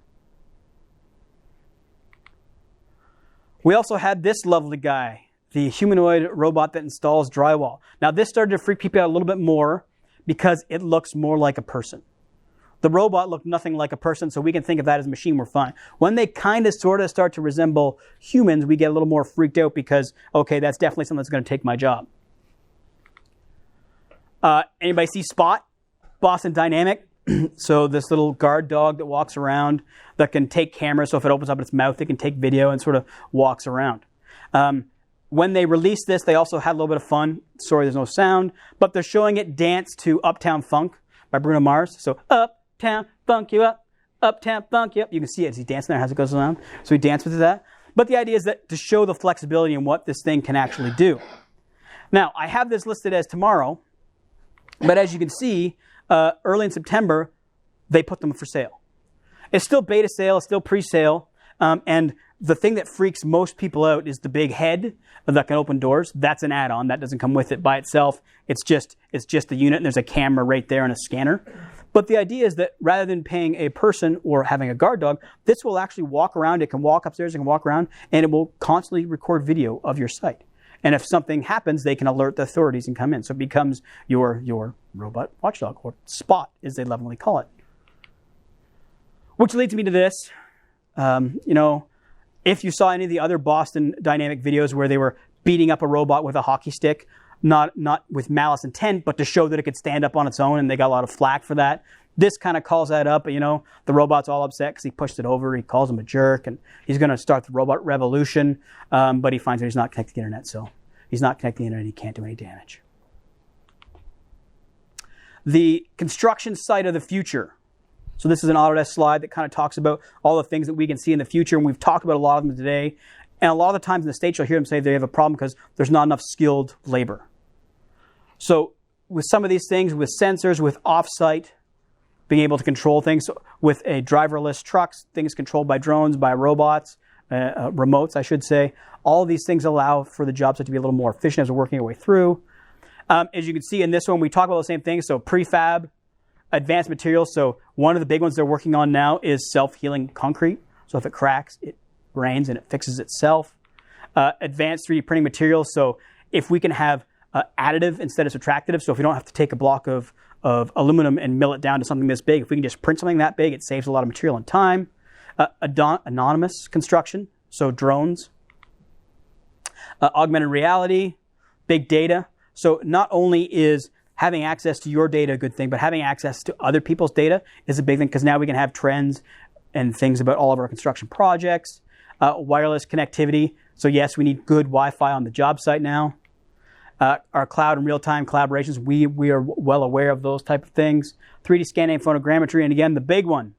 We also had this lovely guy, the humanoid robot that installs drywall. Now, this started to freak people out a little bit more because it looks more like a person. The robot looked nothing like a person, so we can think of that as a machine, we're fine. When they kind of sort of start to resemble humans, we get a little more freaked out because, okay, that's definitely something that's going to take my job. Anybody see Spot? Boston Dynamic? So this little guard dog that walks around that can take cameras, so if it opens up its mouth, it can take video and sort of walks around. When they released this, they also had a little bit of fun. Sorry, there's no sound, but they're showing it dance to Uptown Funk by Bruno Mars. So Uptown Funk you up, Uptown Funk you up. You can see it as he's dancing there as it goes around. So he danced with that. But the idea is that to show the flexibility and what this thing can actually do. Now, I have this listed as tomorrow, but as you can see, early in September, they put them for sale. It's still beta sale, it's still pre-sale, and the thing that freaks most people out is the big head that can open doors. That's an add-on. That doesn't come with it by itself. It's just the unit, and there's a camera right there and a scanner. But the idea is that rather than paying a person or having a guard dog, this will actually walk around. It can walk upstairs, it can walk around, and it will constantly record video of your site. And if something happens, they can alert the authorities and come in. So it becomes your robot watchdog, or SPOT, as they lovingly call it. Which leads me to this. If you saw any of the other Boston Dynamic videos where they were beating up a robot with a hockey stick, not with malice intent, but to show that it could stand up on its own, and they got a lot of flack for that. This kind of calls that up. The robot's all upset because he pushed it over. He calls him a jerk, and he's going to start the robot revolution, but he finds that he's not connected to the internet, so he's not connected to the internet, he can't do any damage. The construction site of the future. So this is an Autodesk slide that kind of talks about all the things that we can see in the future, and we've talked about a lot of them today. And a lot of the times in the States, you'll hear them say they have a problem because there's not enough skilled labor. So with some of these things, with sensors, with off-site, being able to control things, so with a driverless trucks, things controlled by drones, by robots, remotes, I should say, all of these things allow for the job site to be a little more efficient as we're working our way through. As you can see in this one, we talk about the same things. So prefab, advanced materials. So one of the big ones they're working on now is self-healing concrete. So if it cracks, it rains and it fixes itself. Advanced 3D printing materials. So if we can have additive instead of subtractive, so if we don't have to take a block of aluminum and mill it down to something this big, if we can just print something that big, it saves a lot of material and time. Anonymous construction, so drones. Augmented reality, big data. So not only is having access to your data a good thing, but having access to other people's data is a big thing, because now we can have trends and things about all of our construction projects. Wireless connectivity. So yes, we need good Wi-Fi on the job site now. Our cloud and real-time collaborations, we are well aware of those type of things. 3D scanning and photogrammetry, and again, the big one,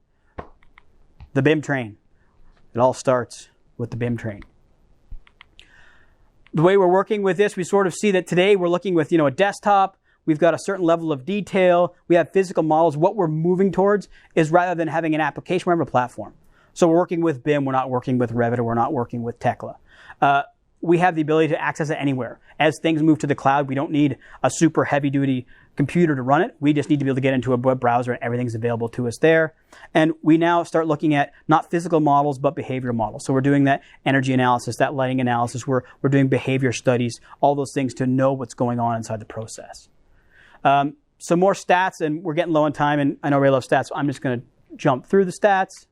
the BIM train. It all starts with the BIM train. The way we're working with this, we sort of see that today we're looking with a desktop. We've got a certain level of detail. We have physical models. What we're moving towards is, rather than having an application, we have a platform. So we're working with BIM. We're not working with Revit, or we're not working with Tekla. We have the ability to access it anywhere. As things move to the cloud, we don't need a super heavy-duty computer to run it. We just need to be able to get into a web browser, and everything's available to us there. And we now start looking at not physical models, but behavioral models. So we're doing that energy analysis, that lighting analysis. We're doing behavior studies, all those things to know what's going on inside the process. Some more stats, and we're getting low on time, and I know Ray loves stats, so I'm just going to jump through the stats.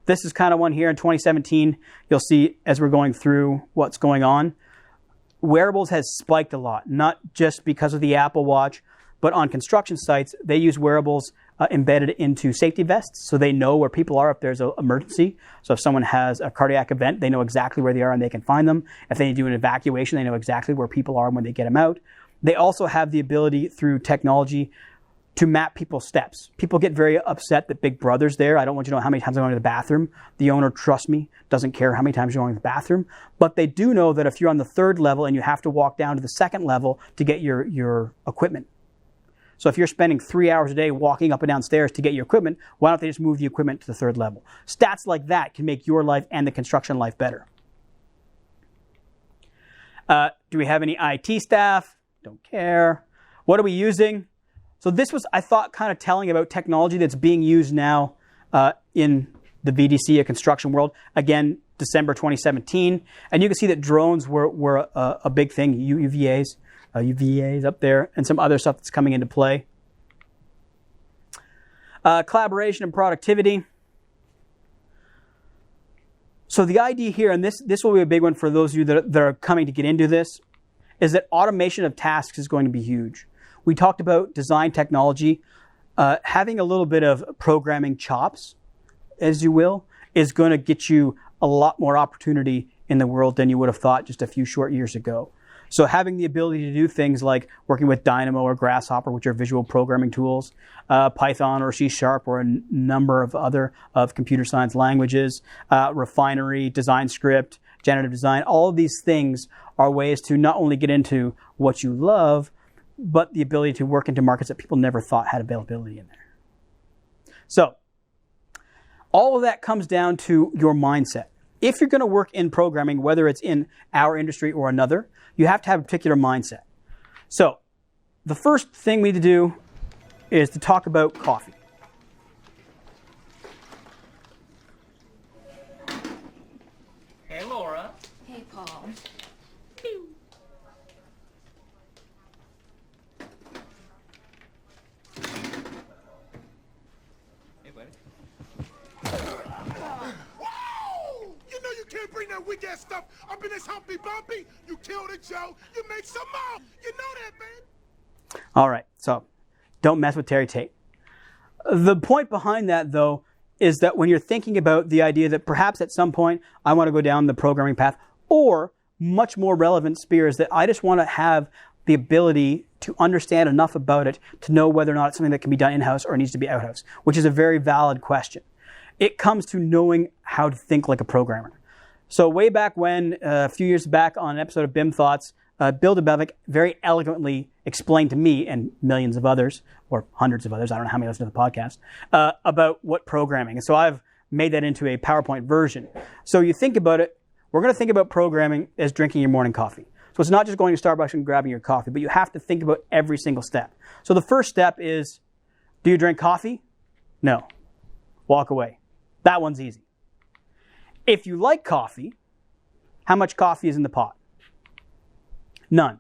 This is kind of one here in 2017. You'll see as we're going through what's going on. Wearables has spiked a lot, not just because of the Apple Watch, but on construction sites, they use wearables embedded into safety vests, so they know where people are if there's an emergency. So if someone has a cardiac event, they know exactly where they are and they can find them. If they do an evacuation, they know exactly where people are when they get them out. They also have the ability through technology to map people's steps. People get very upset that Big Brother's there. I don't want you to know how many times I'm going to the bathroom. The owner, trust me, doesn't care how many times you're going to the bathroom. But they do know that if you're on the 3rd level and you have to walk down to the 2nd level to get your equipment. So if you're spending 3 hours a day walking up and down stairs to get your equipment, why don't they just move the equipment to the 3rd level? Stats like that can make your life and the construction life better. Do we have any IT staff? Don't care. What are we using? So this was, I thought, kind of telling about technology that's being used now in the VDC, a construction world. Again, December 2017. And you can see that drones were a big thing, UVAs up there, and some other stuff that's coming into play. Collaboration and productivity. So the idea here, and this will be a big one for those of you that are coming to get into this, is that automation of tasks is going to be huge. We talked about design technology. Having a little bit of programming chops, as you will, is going to get you a lot more opportunity in the world than you would have thought just a few short years ago. So having the ability to do things like working with Dynamo or Grasshopper, which are visual programming tools, Python or C# or a number of other computer science languages, Refinery, Design Script, generative design, all of these things are ways to not only get into what you love, but the ability to work into markets that people never thought had availability in there. So all of that comes down to your mindset. If you're going to work in programming, whether it's in our industry or another, you have to have a particular mindset. So the first thing we need to do is to talk about coffee. Hey, Laura. Hey, Paul. it's Humpty Bumpy. You killed a Joe. You make some more. You know that, man. All right, so don't mess with Terry Tate. The point behind that, though, is that when you're thinking about the idea that perhaps at some point I want to go down the programming path, or much more relevant, Spear, is that I just want to have the ability to understand enough about it to know whether or not it's something that can be done in-house or needs to be out-house, which is a very valid question. It comes to knowing how to think like a programmer. So way back when, a few years back on an episode of BIM Thoughts, Bill DeBevick very eloquently explained to me and millions of others, or hundreds of others, I don't know how many listen to the podcast, about what programming. And so I've made that into a PowerPoint version. So you think about it, we're going to think about programming as drinking your morning coffee. So it's not just going to Starbucks and grabbing your coffee, but you have to think about every single step. So the first step is, do you drink coffee? No. Walk away. That one's easy. If you like coffee, how much coffee is in the pot? None.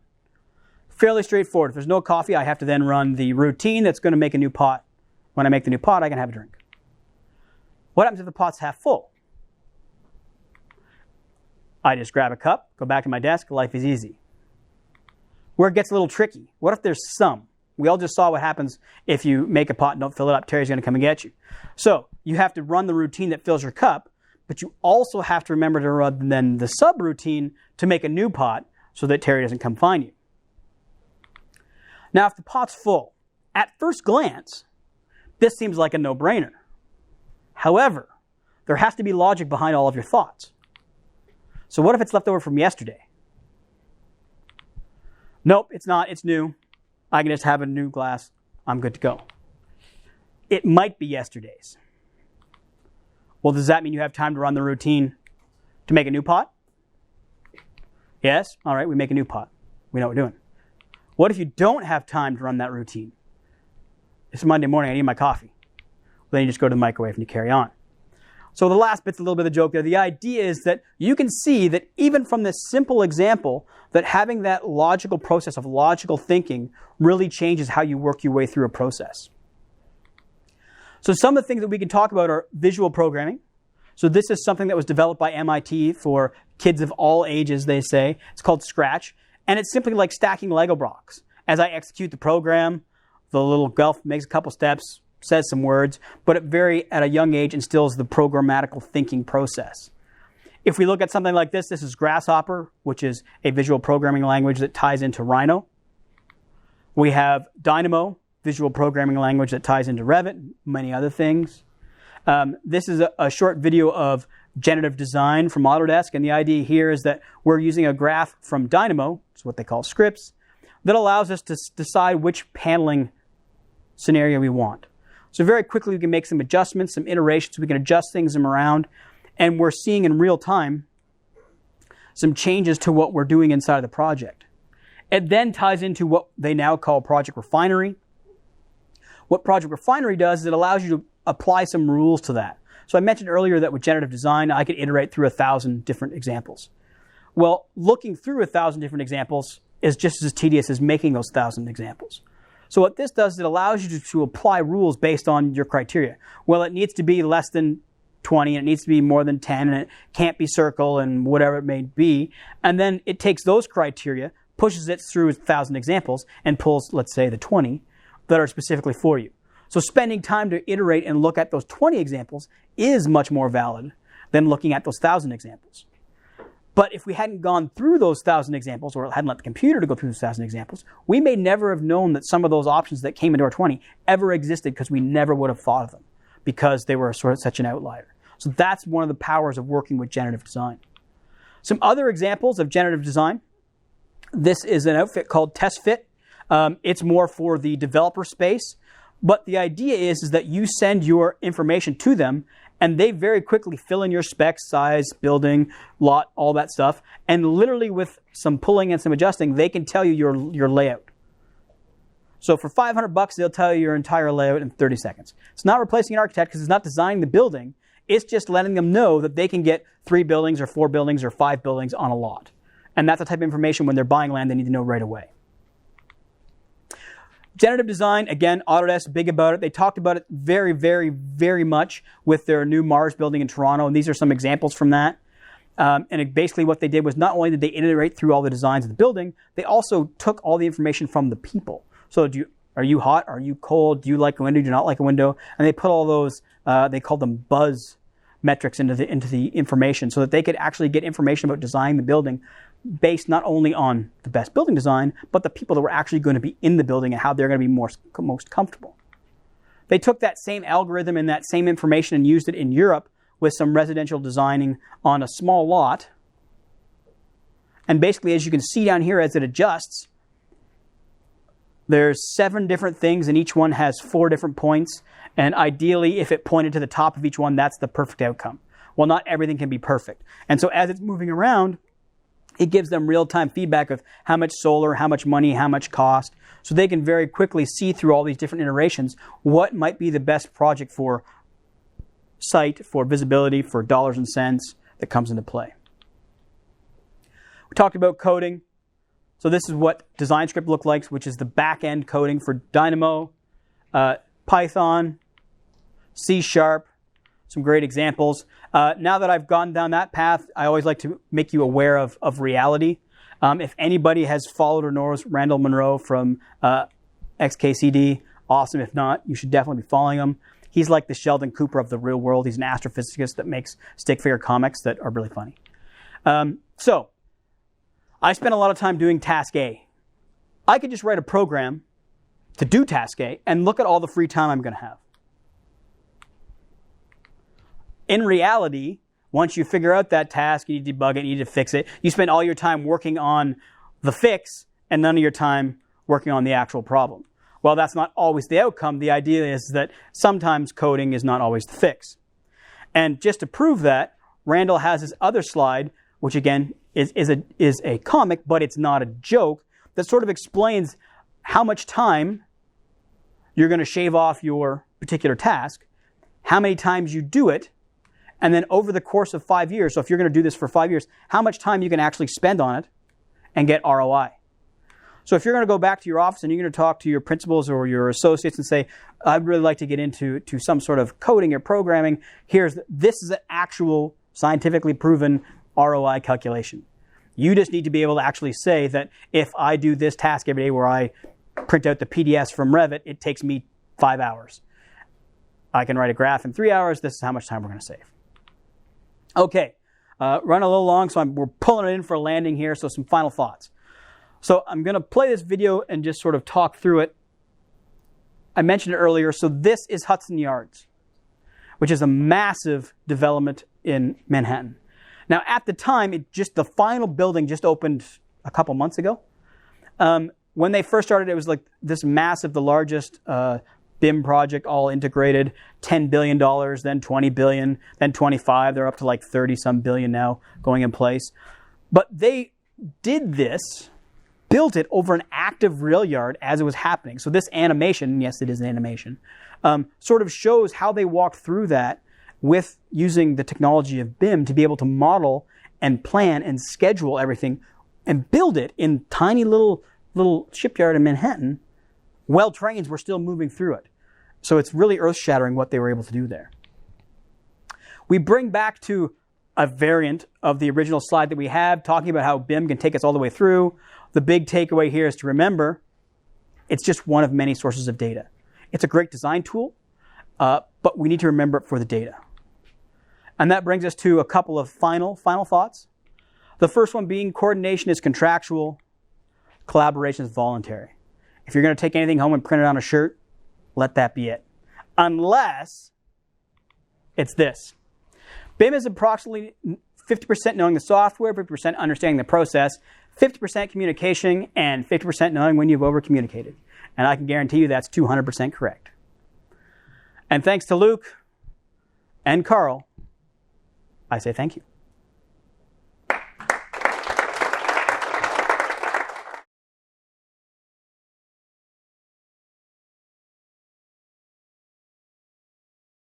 Fairly straightforward. If there's no coffee, I have to then run the routine that's going to make a new pot. When I make the new pot, I can have a drink. What happens if the pot's half full? I just grab a cup, go back to my desk, life is easy. Where it gets a little tricky, what if there's some? We all just saw what happens if you make a pot and don't fill it up. Terry's going to come and get you. So you have to run the routine that fills your cup, but you also have to remember to run then the subroutine to make a new pot so that Terry doesn't come find you. Now, if the pot's full, at first glance, this seems like a no-brainer. However, there has to be logic behind all of your thoughts. So what if it's left over from yesterday? Nope, it's not. It's new. I can just have a new glass. I'm good to go. It might be yesterday's. Well, does that mean you have time to run the routine to make a new pot? Yes? All right, we make a new pot. We know what we're doing. What if you don't have time to run that routine? It's Monday morning, I need my coffee. Well, then you just go to the microwave and you carry on. So the last bit's a little bit of the joke there. The idea is that you can see that even from this simple example, that having that logical process of logical thinking really changes how you work your way through a process. So some of the things that we can talk about are visual programming. So this is something that was developed by MIT for kids of all ages, they say. It's called Scratch. And it's simply like stacking Lego blocks. As I execute the program, the little Guelph makes a couple steps, says some words, but at a young age instills the programmatical thinking process. If we look at something like this is Grasshopper, which is a visual programming language that ties into Rhino. We have Dynamo, visual programming language that ties into Revit, many other things. This is a short video of generative design from Autodesk, and the idea here is that we're using a graph from Dynamo, it's what they call scripts, that allows us to decide which paneling scenario we want. So very quickly we can make some adjustments, some iterations, we can adjust things around, and we're seeing in real time some changes to what we're doing inside of the project. It then ties into what they now call Project Refinery. What Project Refinery does is it allows you to apply some rules to that. So I mentioned earlier that with generative design, I could iterate through 1,000 different examples. Well, looking through 1,000 different examples is just as tedious as making those 1,000 examples. So what this does is it allows you to apply rules based on your criteria. Well, it needs to be less than 20, and it needs to be more than 10, and it can't be circle, and whatever it may be. And then it takes those criteria, pushes it through 1,000 examples, and pulls, let's say, the 20 that are specifically for you. So spending time to iterate and look at those 20 examples is much more valid than looking at those 1,000 examples. But if we hadn't gone through those 1,000 examples, or hadn't let the computer to go through those 1,000 examples, we may never have known that some of those options that came into our 20 ever existed because we never would have thought of them because they were sort of such an outlier. So that's one of the powers of working with generative design. Some other examples of generative design. This is an outfit called TestFit. It's more for the developer space. But the idea is that you send your information to them, and they very quickly fill in your specs, size, building, lot, all that stuff. And literally with some pulling and some adjusting, they can tell you your layout. So for $500, they'll tell you your entire layout in 30 seconds. It's not replacing an architect because it's not designing the building. It's just letting them know that they can get 3 buildings or 4 buildings or 5 buildings on a lot. And that's the type of information when they're buying land they need to know right away. Generative design, again, Autodesk, big about it. They talked about it very, very, very much with their new Mars building in Toronto, and these are some examples from that. Basically what they did was not only did they iterate through all the designs of the building, they also took all the information from the people. So are you hot? Are you cold? Do you like a window? Do you not like a window? And they put all those, they called them buzz metrics into the information so that they could actually get information about designing the building based not only on the best building design, but the people that were actually going to be in the building and how they're going to be most comfortable. They took that same algorithm and that same information and used it in Europe with some residential designing on a small lot. And basically, as you can see down here, as it adjusts, there's 7 different things, and each one has 4 different points. And ideally, if it pointed to the top of each one, that's the perfect outcome. Well, not everything can be perfect. And so as it's moving around, it gives them real-time feedback of how much solar, how much money, how much cost. So they can very quickly see through all these different iterations what might be the best project for site, for visibility, for dollars and cents that comes into play. We talked about coding. So this is what design script looked like, which is the back-end coding for Dynamo, Python, C#, some great examples. Now that I've gone down that path, I always like to make you aware of reality. If anybody has followed or knows Randall Munroe from XKCD, awesome. If not, you should definitely be following him. He's like the Sheldon Cooper of the real world. He's an astrophysicist that makes stick figure comics that are really funny. So I spent a lot of time doing task A. I could just write a program to do task A and look at all the free time I'm going to have. In reality, once you figure out that task, you need to debug it, you need to fix it. You spend all your time working on the fix and none of your time working on the actual problem. Well, that's not always the outcome. The idea is that sometimes coding is not always the fix. And just to prove that, Randall has this other slide, which again is a comic, but it's not a joke, that sort of explains how much time you're going to shave off your particular task, how many times you do it, and then over the course of 5 years, so if you're going to do this for 5 years, how much time you can actually spend on it and get ROI. So if you're going to go back to your office and you're going to talk to your principals or your associates and say, I'd really like to get into some sort of coding or programming, this is an actual scientifically proven ROI calculation. You just need to be able to actually say that if I do this task every day where I print out the PDFs from Revit, it takes me 5 hours. I can write a graph in 3 hours. This is how much time we're going to save. Okay, run a little long, so we're pulling it in for a landing here, so some final thoughts. So I'm going to play this video and just sort of talk through it. I mentioned it earlier, so this is Hudson Yards, which is a massive development in Manhattan. Now, at the time, the final building just opened a couple months ago. When they first started, it was like this massive, the largest BIM project, all integrated, $10 billion, then $20 billion, then 25. They're up to like 30-some billion now going in place. But they did this, built it over an active rail yard as it was happening. So this animation, yes, it is an animation, sort of shows how they walked through that with using the technology of BIM to be able to model and plan and schedule everything and build it in tiny little shipyard in Manhattan while trains were still moving through it. So it's really earth-shattering what they were able to do there. We bring back to a variant of the original slide that we have, talking about how BIM can take us all the way through. The big takeaway here is to remember, it's just one of many sources of data. It's a great design tool, but we need to remember it for the data. And that brings us to a couple of final thoughts. The first one being coordination is contractual, collaboration is voluntary. If you're going to take anything home and print it on a shirt, let that be it. Unless it's this. BIM is approximately 50% knowing the software, 50% understanding the process, 50% communication, and 50% knowing when you've over-communicated. And I can guarantee you that's 200% correct. And thanks to Luke and Carl, I say thank you.